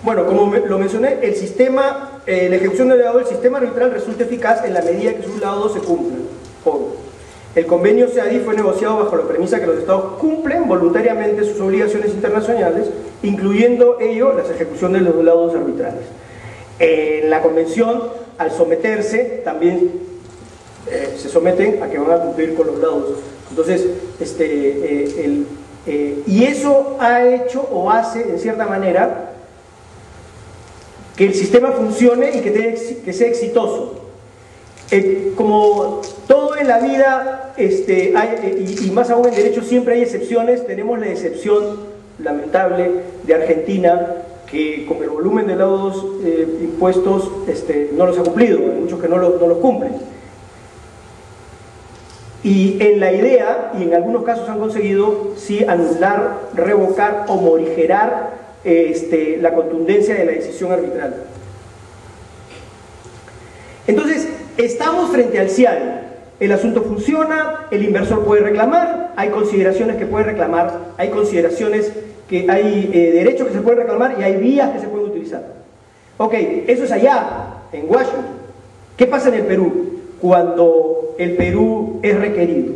B: Bueno, como lo mencioné, el sistema, la ejecución del laudo del sistema arbitral resulta eficaz en la medida que sus laudos se cumplan. El convenio CEADI fue negociado bajo la premisa que los Estados cumplen voluntariamente sus obligaciones internacionales, incluyendo ello las ejecuciones de los laudos arbitrales. En la convención, al someterse, también se someten a que van a cumplir con los laudos. Entonces, y eso ha hecho o hace, en cierta manera, que el sistema funcione y que sea exitoso. Como todo en la vida, y más aún en derecho, siempre hay excepciones. Tenemos la excepción lamentable de Argentina, que con el volumen de laudos impuestos no los ha cumplido, hay muchos que no los cumplen. Y en la idea, y en algunos casos han conseguido, sí, anular, revocar o morigerar la contundencia de la decisión arbitral. Entonces, estamos frente al CIADI. El asunto funciona, el inversor puede reclamar, hay consideraciones que puede reclamar, hay consideraciones que hay derechos que se pueden reclamar y hay vías que se pueden utilizar. Ok, eso es allá, en Washington. ¿Qué pasa en el Perú cuando el Perú es requerido?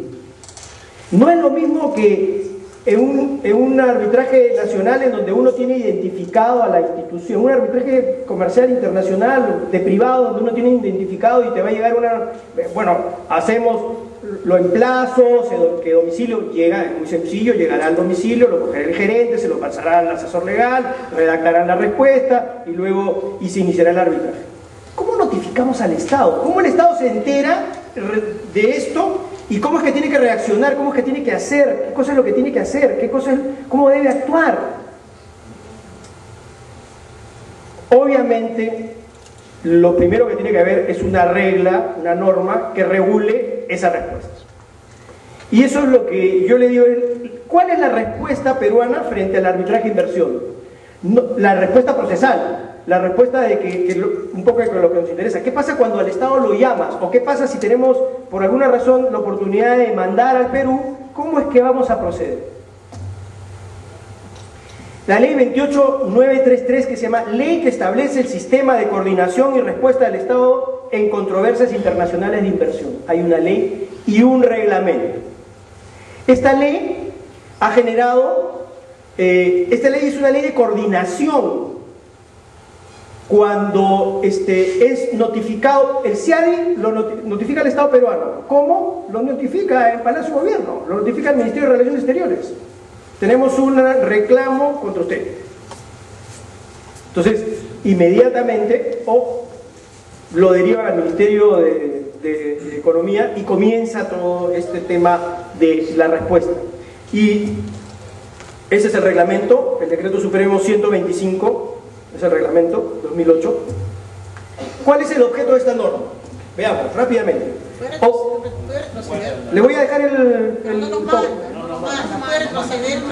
B: No es lo mismo que en un arbitraje nacional en donde uno tiene identificado a la institución, un arbitraje comercial internacional, de privado, donde uno tiene identificado y te va a llegar hacemos lo emplazo, que domicilio llega, es muy sencillo, llegará al domicilio, lo cogerá el gerente, se lo pasará al asesor legal, redactarán la respuesta y se iniciará el arbitraje. ¿Cómo notificamos al Estado? ¿Cómo el Estado se entera de esto? ¿Y cómo es que tiene que reaccionar? ¿Cómo es que tiene que hacer? ¿Qué cosa es lo que tiene que hacer? ¿Cómo debe actuar? Obviamente, lo primero que tiene que haber es una regla, una norma que regule esas respuestas. Y eso es lo que yo le digo. ¿Cuál es la respuesta peruana frente al arbitraje de inversión? No, la respuesta procesal. La respuesta de un poco de lo que nos interesa. ¿Qué pasa cuando al Estado lo llamas? ¿O qué pasa si tenemos, por alguna razón, la oportunidad de mandar al Perú? ¿Cómo es que vamos a proceder? La ley 28933, que se llama Ley que establece el sistema de coordinación y respuesta del Estado en controversias internacionales de inversión. Hay una ley y un reglamento. Esta ley ha generado, esta ley es una ley de coordinación. Cuando es notificado, el CIADI lo notifica al Estado peruano. ¿Cómo? Lo notifica el Palacio de Gobierno, lo notifica el Ministerio de Relaciones Exteriores. Tenemos un reclamo contra usted. Entonces, inmediatamente, lo derivan al Ministerio de Economía y comienza todo este tema de la respuesta. Y ese es el reglamento, el Decreto Supremo 125. Es el reglamento 2008. ¿Cuál es el objeto de esta norma? Veamos rápidamente. Le voy a dejar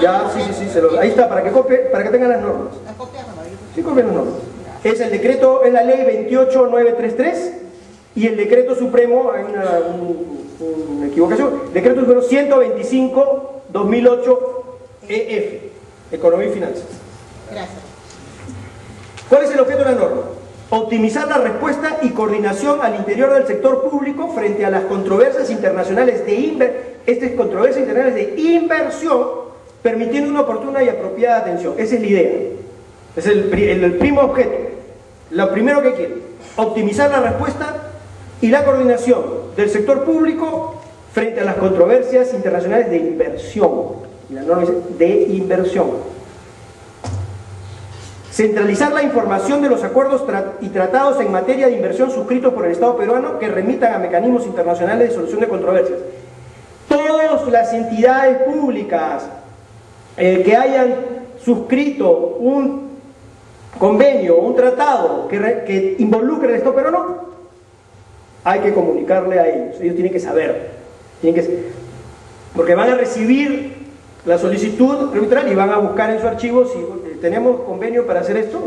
B: ya, sí, ahí está, para que tengan las normas. Sí, copien las normas. Es el decreto, es la ley 28933 y el decreto supremo, hay una equivocación, decreto supremo 125-2008 EF, Economía y Finanzas.
C: Gracias.
B: ¿Cuál es el objeto de la norma? Optimizar la respuesta y coordinación al interior del sector público frente a las controversias internacionales de inversión, permitiendo una oportuna y apropiada atención. Esa es la idea. Es el primer objeto. Lo primero que quiere, optimizar la respuesta y la coordinación del sector público frente a las controversias internacionales de inversión. Y la norma dice de inversión. Centralizar la información de los acuerdos y tratados en materia de inversión suscritos por el Estado peruano que remitan a mecanismos internacionales de solución de controversias. Todas las entidades públicas que hayan suscrito un convenio, un tratado que involucre al Estado peruano, hay que comunicarle a ellos. Ellos tienen que saber. Porque van a recibir la solicitud arbitral y van a buscar en su archivo si tenemos convenio para hacer esto,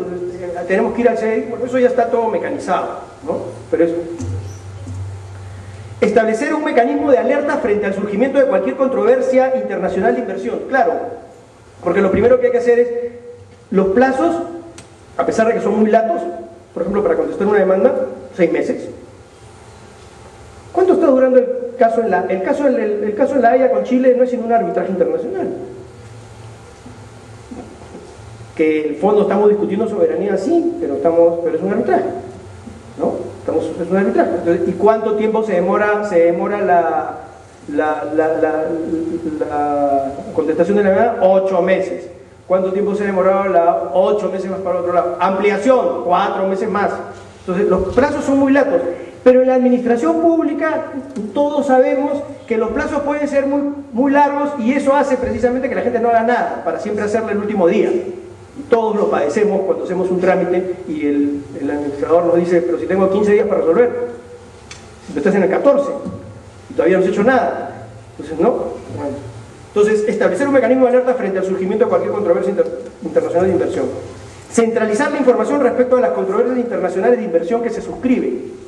B: tenemos que ir al CEDI. Bueno, eso ya está todo mecanizado, ¿no? Pero eso. Establecer un mecanismo de alerta frente al surgimiento de cualquier controversia internacional de inversión. Claro, porque lo primero que hay que hacer es los plazos, a pesar de que son muy latos, por ejemplo, para contestar una demanda, 6 meses. ¿Cuánto está durando caso en la Haya con Chile no es sino un arbitraje internacional. Que el fondo estamos discutiendo soberanía, sí, pero es un arbitraje, ¿no? Es un arbitraje. Entonces, ¿y cuánto tiempo se demora la contestación de la verdad? 8 meses. ¿Cuánto tiempo se ha demorado 8 meses más para el otro lado? Ampliación, 4 meses más. Entonces, los plazos son muy largos. Pero en la administración pública todos sabemos que los plazos pueden ser muy largos, y eso hace precisamente que la gente no haga nada, para siempre hacerlo el último día. Todos lo padecemos cuando hacemos un trámite y el administrador nos dice: pero si tengo 15 días para resolver, si tú estás en el 14 y todavía no has hecho nada. Entonces, ¿no? Bueno. Entonces, establecer un mecanismo de alerta frente al surgimiento de cualquier controversia internacional de inversión. Centralizar la información respecto a las controversias internacionales de inversión que se suscriben.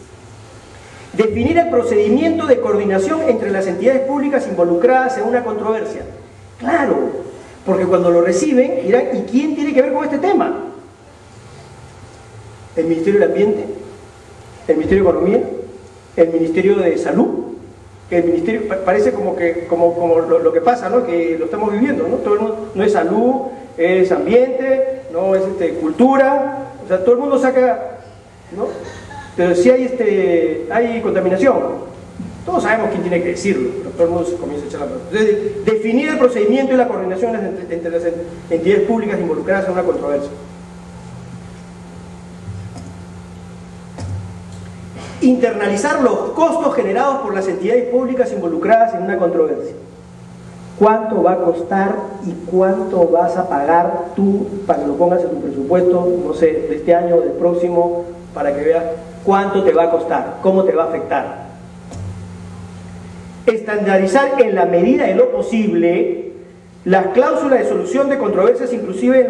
B: Definir el procedimiento de coordinación entre las entidades públicas involucradas en una controversia. Claro, porque cuando lo reciben dirán: ¿y quién tiene que ver con este tema? ¿El Ministerio del Ambiente? ¿El Ministerio de Economía? ¿El Ministerio de Salud? El Ministerio, parece como lo que pasa, ¿no? Que lo estamos viviendo, ¿no? Todo el mundo, no es salud, es ambiente, no es cultura, o sea, todo el mundo saca, ¿no? Pero si hay contaminación, todos sabemos quién tiene que decirlo, pero todo el mundo se comienza a echar la mano. Entonces, definir el procedimiento y la coordinación entre las entidades públicas involucradas en una controversia. Internalizar los costos generados por las entidades públicas involucradas en una controversia. ¿Cuánto va a costar y cuánto vas a pagar tú para que lo pongas en tu presupuesto, no sé, de este año o del próximo, para que veas cuánto te va a costar, cómo te va a afectar? Estandarizar en la medida de lo posible las cláusulas de solución de controversias, inclusive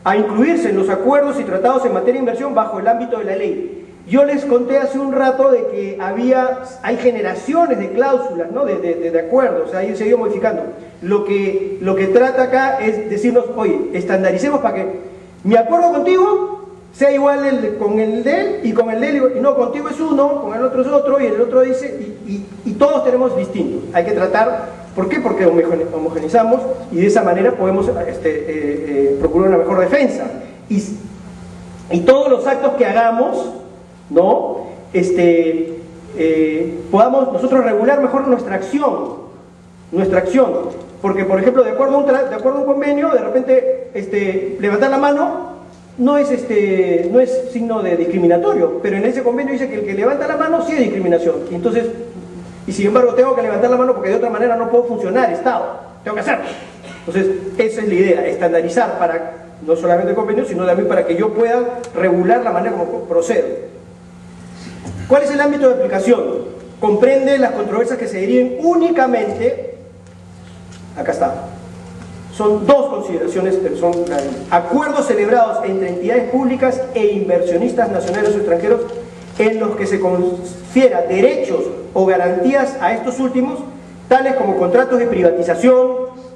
B: a incluirse en los acuerdos y tratados en materia de inversión bajo el ámbito de la ley. Yo les conté hace un rato de que hay generaciones de cláusulas, ¿no? de acuerdos, o sea, ahí se ha ido modificando. Lo que trata acá es decirnos: oye, estandaricemos para que mi acuerdo contigo sea igual con el de él y con el de él, y no, contigo es uno, con el otro es otro, y el otro dice, y todos tenemos distintos. Hay que tratar, ¿por qué? Porque homogenizamos, y de esa manera podemos procurar una mejor defensa. Y todos los actos que hagamos, ¿no? Podamos nosotros regular mejor nuestra acción, porque, por ejemplo, de acuerdo a un convenio, de repente levantar la mano no es signo de discriminatorio, pero en ese convenio dice que el que levanta la mano sí es discriminación, y sin embargo tengo que levantar la mano porque de otra manera no puedo funcionar, Estado, tengo que hacerlo. Entonces, esa es la idea, estandarizar para no solamente el convenio, sino también para que yo pueda regular la manera como procedo. ¿Cuál es el ámbito de aplicación? Comprende las controversias que se deriven únicamente, acá está, son dos consideraciones, pero son acuerdos celebrados entre entidades públicas e inversionistas nacionales o extranjeros en los que se confiera derechos o garantías a estos últimos, tales como contratos de privatización,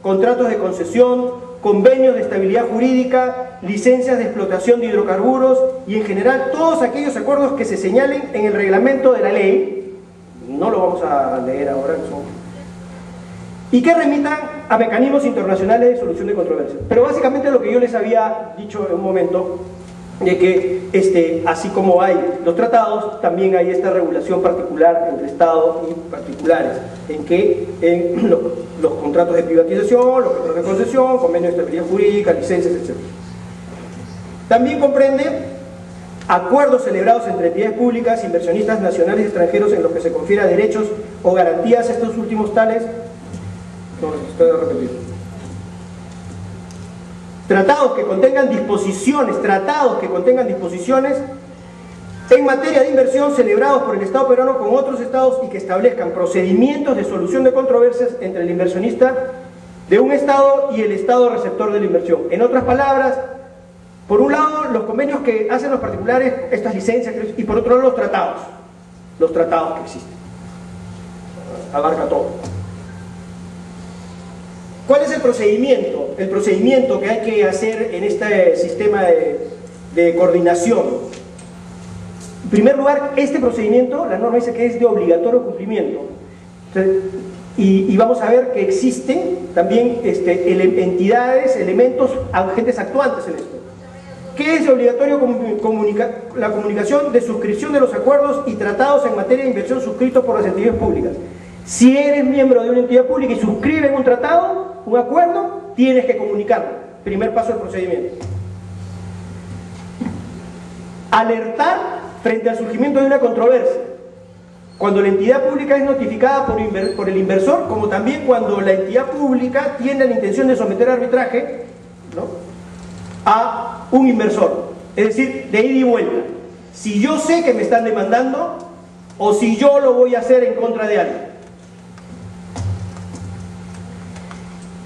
B: contratos de concesión, convenios de estabilidad jurídica, licencias de explotación de hidrocarburos y en general todos aquellos acuerdos que se señalen en el reglamento de la ley. No lo vamos a leer ahora, y que remitan a mecanismos internacionales de solución de controversias. Pero básicamente lo que yo les había dicho en un momento, de que así como hay los tratados, también hay esta regulación particular entre Estados y particulares, en los contratos de privatización, los contratos de concesión, convenios de estabilidad jurídica, licencias, etc. También comprende acuerdos celebrados entre entidades públicas, inversionistas nacionales y extranjeros en los que se confiera derechos o garantías a estos últimos tales. No, estoy repetiendo. Tratados que contengan disposiciones en materia de inversión celebrados por el Estado peruano con otros estados y que establezcan procedimientos de solución de controversias entre el inversionista de un estado y el estado receptor de la inversión. En otras palabras, por un lado los convenios que hacen los particulares, estas licencias, y por otro lado los tratados que existen. Abarca todo. ¿Cuál es el procedimiento? El procedimiento que hay que hacer en este sistema de coordinación. En primer lugar, este procedimiento, la norma dice que es de obligatorio cumplimiento, Entonces, y vamos a ver que existen también entidades, elementos, agentes actuantes en esto. ¿Qué es obligatorio la comunicación de suscripción de los acuerdos y tratados en materia de inversión suscritos por las entidades públicas? Si eres miembro de una entidad pública y suscribes un tratado, un acuerdo, tienes que comunicarlo. Primer paso del procedimiento. Alertar frente al surgimiento de una controversia. Cuando la entidad pública es notificada por el inversor, como también cuando la entidad pública tiene la intención de someter a arbitraje, ¿no?, a un inversor. Es decir, de ida y vuelta. Si yo sé que me están demandando o si yo lo voy a hacer en contra de alguien.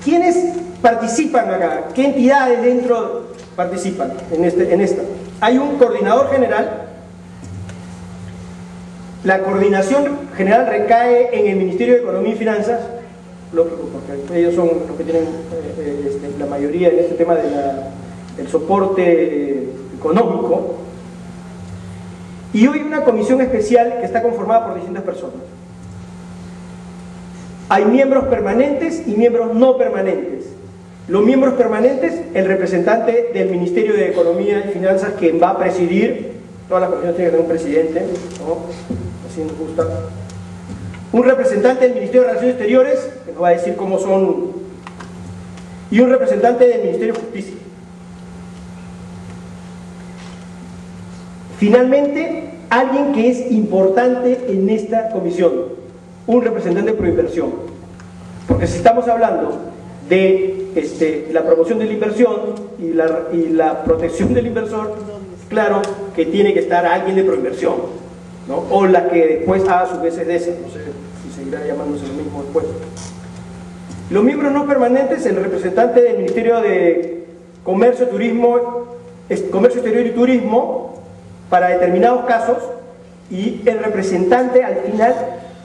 B: ¿Quiénes participan acá? ¿Qué entidades dentro participan en esta? Hay un coordinador general. La coordinación general recae en el Ministerio de Economía y Finanzas, lógico, porque ellos son los que tienen la mayoría en este tema del soporte económico. Y hoy hay una comisión especial que está conformada por distintas personas. Hay miembros permanentes y miembros no permanentes. Los miembros permanentes, el representante del Ministerio de Economía y Finanzas, quien va a presidir, todas las comisiones tienen que tener un presidente, ¿no?, así nos gusta. Un representante del Ministerio de Relaciones Exteriores, que nos va a decir cómo son, y un representante del Ministerio de Justicia. Finalmente, alguien que es importante en esta comisión, un representante de Proinversión, porque si estamos hablando de la promoción de la inversión y la protección del inversor, claro que tiene que estar alguien de Proinversión, ¿no?, o la que después haga sus veces de esa, no sé si seguirá llamándose lo mismo después. Los miembros no permanentes, el representante del Ministerio de Comercio, Comercio Exterior y Turismo para determinados casos, y el representante al final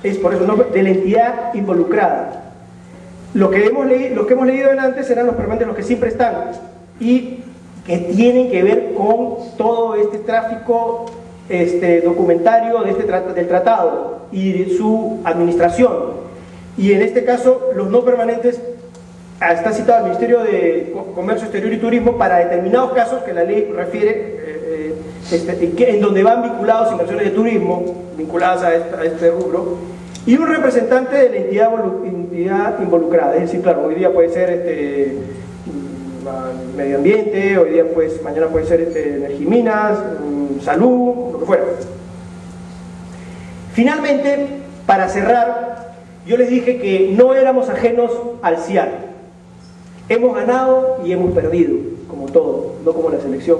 B: es, por eso, de la entidad involucrada. Los que hemos leído antes eran los permanentes, los que siempre están y que tienen que ver con todo este tráfico documentario del tratado y de su administración. Y en este caso, los no permanentes, está citado el Ministerio de Comercio Exterior y Turismo para determinados casos que la ley refiere, en donde van vinculados inversiones de turismo vinculadas a este rubro, y un representante de la entidad involucrada. Es decir, claro, hoy día puede ser medio ambiente, hoy día mañana puede ser energía y minas, salud, lo que fuera. Finalmente, para cerrar, yo les dije que no éramos ajenos al CIAR. Hemos ganado y hemos perdido, como todo, no como la selección,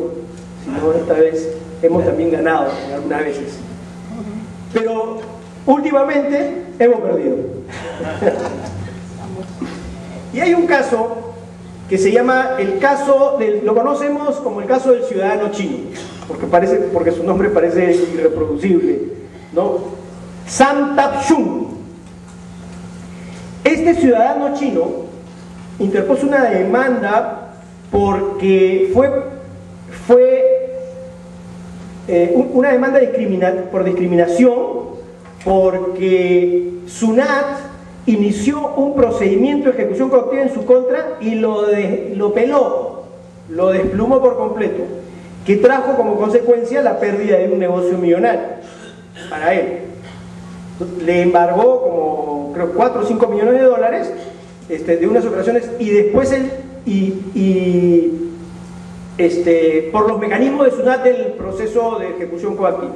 B: sino esta vez hemos también ganado en algunas veces. Pero últimamente hemos perdido. Y hay un caso que se llama lo conocemos como el caso del ciudadano chino, porque su nombre parece irreproducible, ¿no? Sam Tap-Shum. Este ciudadano chino interpuso una demanda porque una demanda por discriminación, porque SUNAT inició un procedimiento de ejecución coactiva en su contra y lo peló, lo desplumó por completo, que trajo como consecuencia la pérdida de un negocio millonario para él. Le embargó como, creo, 4 o 5 millones de dólares de unas operaciones, y después por los mecanismos de SUNAT del proceso de ejecución coactiva.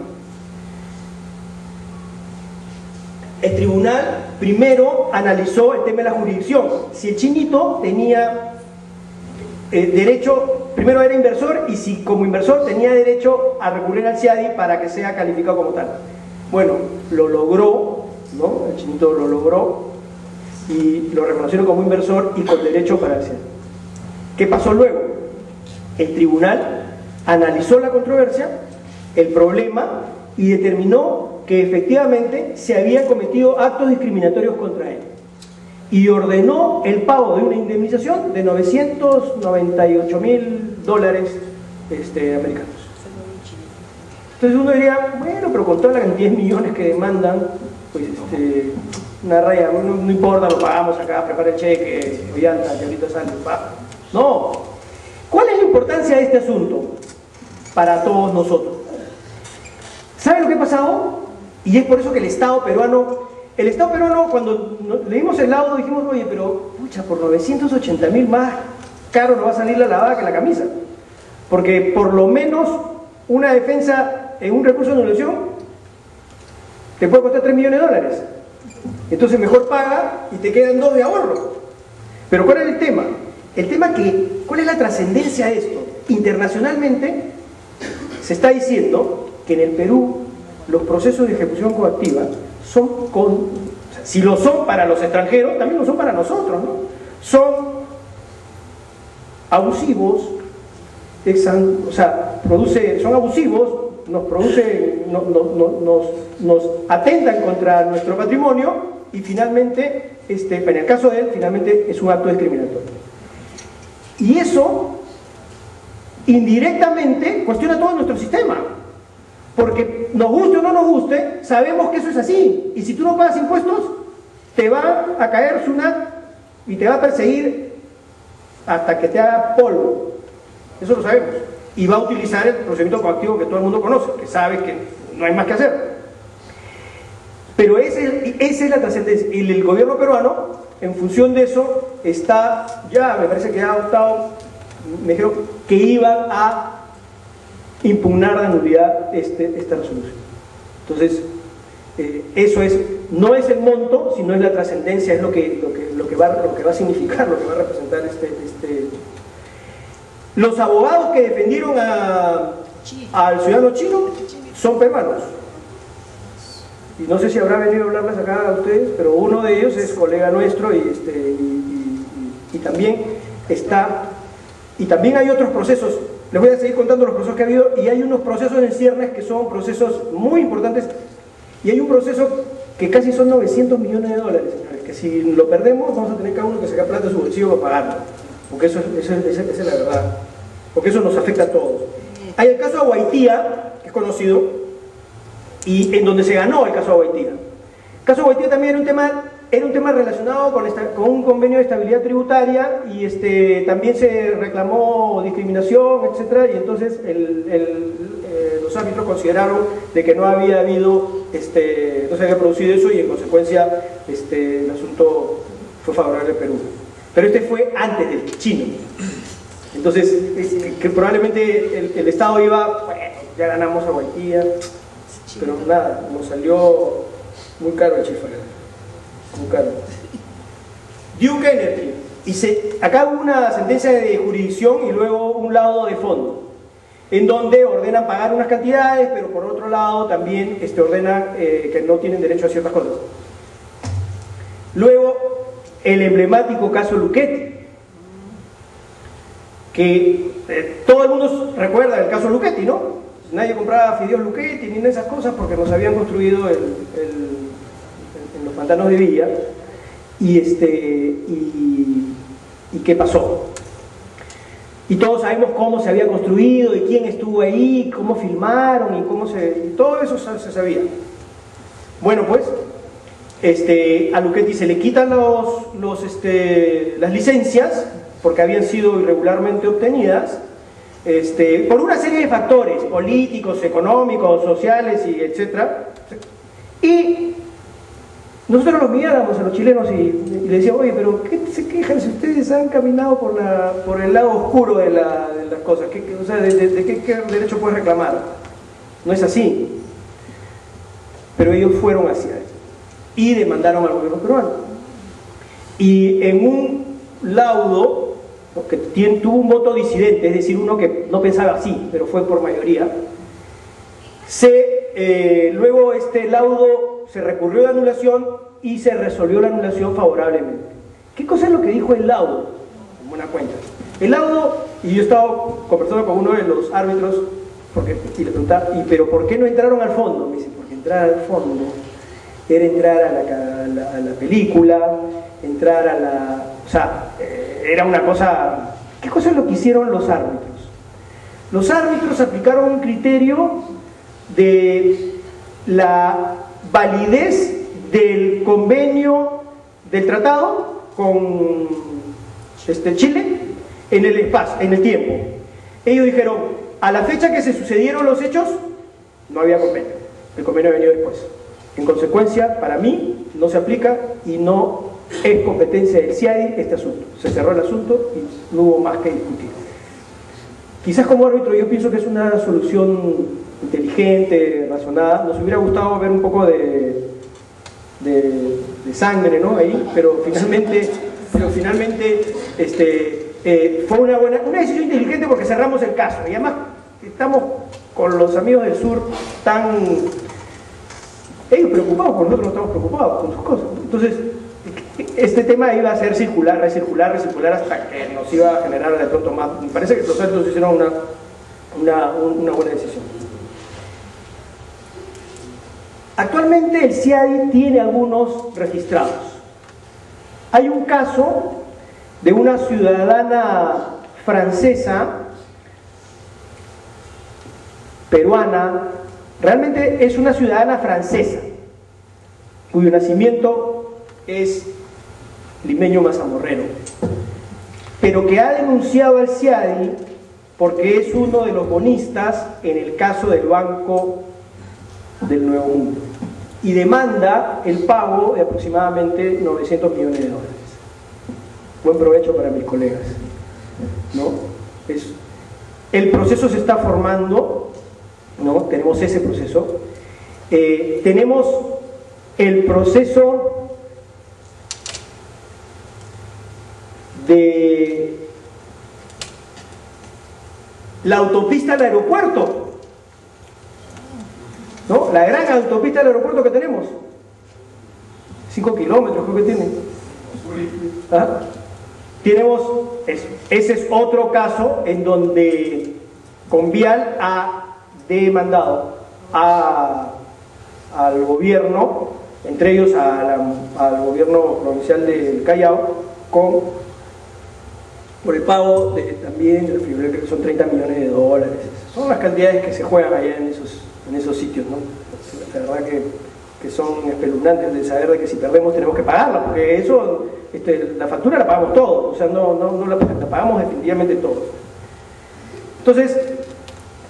B: El tribunal primero analizó el tema de la jurisdicción. Si el chinito tenía derecho, primero era inversor, y si como inversor tenía derecho a recurrir al CIADI para que sea calificado como tal. Bueno, lo logró, ¿no? El chinito lo logró y lo reconocieron como inversor y con derecho para el CIADI. ¿Qué pasó luego? El tribunal analizó la controversia, el problema, y determinó que efectivamente se habían cometido actos discriminatorios contra él, y ordenó el pago de una indemnización de $998.000 americanos. Entonces uno diría, bueno, pero con toda la cantidad de millones que demandan, pues una raya, no importa, lo pagamos acá, prepara el cheque, Ollanta, que ahorita sale, no. ¿Cuál es la importancia de este asunto para todos nosotros? ¿Saben lo que ha pasado? Y es por eso que el Estado peruano, cuando leímos el laudo dijimos, oye, pero pucha, por 980.000 más caro nos va a salir la lavada que la camisa, porque por lo menos una defensa en un recurso de anulación te puede costar 3 millones de dólares. Entonces mejor paga y te quedan 2 de ahorro. Pero ¿cuál es el tema? El tema que, ¿cuál es la trascendencia de esto? Internacionalmente se está diciendo que en el Perú los procesos de ejecución coactiva son si lo son para los extranjeros, también lo son para nosotros, ¿no? Son abusivos, son abusivos, nos atentan contra nuestro patrimonio y finalmente, en el caso de él, finalmente es un acto discriminatorio. Y eso indirectamente cuestiona todo nuestro sistema, porque nos guste o no nos guste, sabemos que eso es así, y si tú no pagas impuestos, te va a caer SUNAT y te va a perseguir hasta que te haga polvo. Eso lo sabemos. Y va a utilizar el procedimiento coactivo que todo el mundo conoce, que sabe que no hay más que hacer. Pero esa es la trascendencia. Y el gobierno peruano, en función de eso, me parece que ha adoptado, me dijeron que iban a impugnar de nulidad esta resolución. Entonces, eso no es el monto, sino es la trascendencia, es lo que va a significar, lo que va a representar Los abogados que defendieron al ciudadano chino son peruanos. Y no sé si habrá venido a hablarles acá a ustedes, pero uno de ellos es colega nuestro y también hay otros procesos. Les voy a seguir contando los procesos que ha habido, y hay unos procesos en ciernes que son procesos muy importantes, y hay un proceso que casi son 900 millones de dólares, señores, que si lo perdemos vamos a tener cada uno que sacar plata de su bolsillo para pagarlo, porque esa es la verdad, porque eso nos afecta a todos. Hay el caso de Aguaitía, que es conocido, y en donde se ganó el caso de Aguaitía. El caso de Aguaitía también era un tema relacionado con un convenio de estabilidad tributaria, y también se reclamó discriminación, etc. Y entonces los árbitros consideraron de que no había habido, no se había producido eso, y en consecuencia el asunto fue favorable al Perú. Pero fue antes del chino. Entonces, que probablemente el Estado iba, bueno, ya ganamos a Aguaitía, pero nada, nos salió muy caro el chifre. Muy caro. Duke Energy. Acá hubo una sentencia de jurisdicción y luego un laudo de fondo, en donde ordenan pagar unas cantidades, pero por otro lado también ordenan que no tienen derecho a ciertas cosas. Luego, el emblemático caso Luchetti, que todo el mundo recuerda el caso Luchetti, ¿no? Nadie compraba fideos Luchetti ni esas cosas porque nos habían construido en los pantanos de Villa. Y qué pasó. Y todos sabemos cómo se había construido y quién estuvo ahí, cómo filmaron y todo eso se sabía. Bueno, pues a Luchetti se le quitan las licencias porque habían sido irregularmente obtenidas, por una serie de factores políticos, económicos, sociales y etcétera. Y nosotros los mirábamos a los chilenos y le decíamos, oye, pero ¿qué se quejan si ustedes han caminado por el lado oscuro de las cosas? O sea, ¿de qué derecho puedes reclamar? No es así. Pero ellos fueron hacia eso y demandaron al gobierno peruano. Y en un laudo que tuvo un voto disidente, es decir, uno que no pensaba así, pero fue por mayoría, luego este laudo se recurrió de anulación y se resolvió la anulación favorablemente. ¿Qué cosa es lo que dijo el laudo? En buena cuenta. El laudo, y yo he estado conversando con uno de los árbitros, y le preguntaba, ¿pero por qué no entraron al fondo? Me dice, porque entrar al fondo era entrar a la película, entrar a la... O sea, era una cosa... ¿Qué cosa es lo que hicieron los árbitros? Los árbitros aplicaron un criterio de la validez del convenio del tratado con Chile en el espacio, en el tiempo. Ellos dijeron, a la fecha que se sucedieron los hechos, no había convenio. El convenio ha venido después. En consecuencia, para mí, no se aplica y no es competencia del CIADI este asunto. Se cerró el asunto y no hubo más que discutir. Quizás como árbitro yo pienso que es una solución inteligente, razonada. Nos hubiera gustado ver un poco de sangre, ¿no? Ahí, pero finalmente fue una decisión inteligente porque cerramos el caso. Y además estamos con los amigos del sur ellos preocupados, por nosotros no estamos preocupados con sus cosas, ¿no? Entonces, este tema iba a ser recircular hasta que nos iba a generar de pronto más. Me parece que los árbitros hicieron una buena decisión. Actualmente el CIADI tiene algunos registrados. Hay un caso de una ciudadana francesa, peruana, realmente es una ciudadana francesa, cuyo nacimiento es limeño mazamorrero, pero que ha denunciado al CIADI porque es uno de los bonistas en el caso del Banco del Nuevo Mundo y demanda el pago de aproximadamente 900 millones de dólares. Buen provecho para mis colegas, ¿no? El proceso se está formando, ¿no? Tenemos ese proceso. Tenemos el proceso de la autopista al aeropuerto, ¿no? La gran autopista del aeropuerto que tenemos, 5 kilómetros creo que tiene. ¿Ah? Tenemos eso. Ese es otro caso en donde Convial ha demandado al gobierno, entre ellos al gobierno provincial del Callao, por el pago también de la fibra, que son 30 millones de dólares. Son las cantidades que se juegan allá en esos sitios, ¿no? La verdad que son espeluznantes de saber de que si perdemos tenemos que pagarla, porque eso, la factura la pagamos todos, o sea, no la pagamos definitivamente todos. Entonces,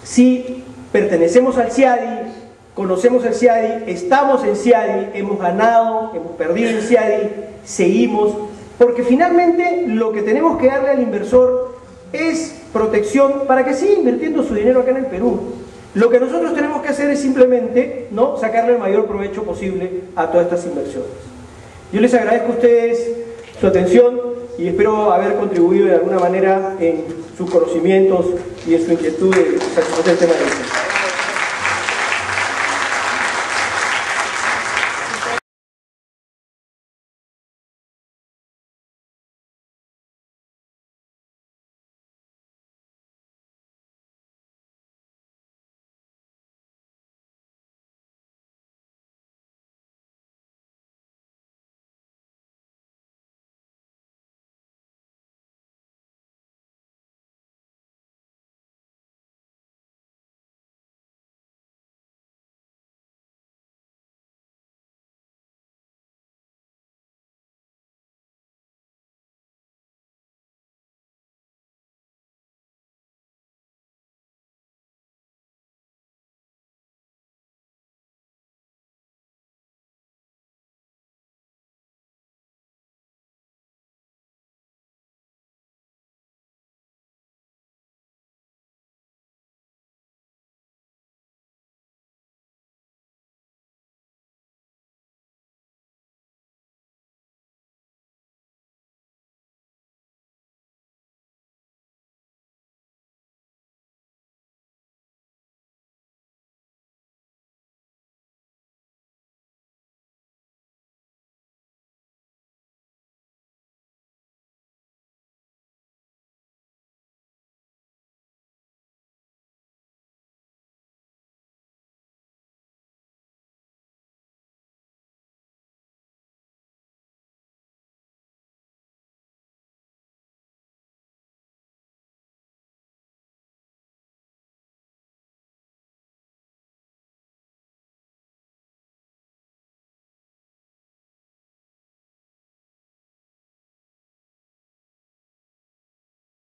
B: si pertenecemos al CIADI, conocemos el CIADI, estamos en CIADI, hemos ganado, hemos perdido en CIADI, seguimos, porque finalmente lo que tenemos que darle al inversor es protección para que siga invirtiendo su dinero acá en el Perú. Lo que nosotros tenemos que hacer es simplemente, ¿no?, sacarle el mayor provecho posible a todas estas inversiones. Yo les agradezco a ustedes su atención y espero haber contribuido de alguna manera en sus conocimientos y en su inquietud de satisfacer el tema de hoy.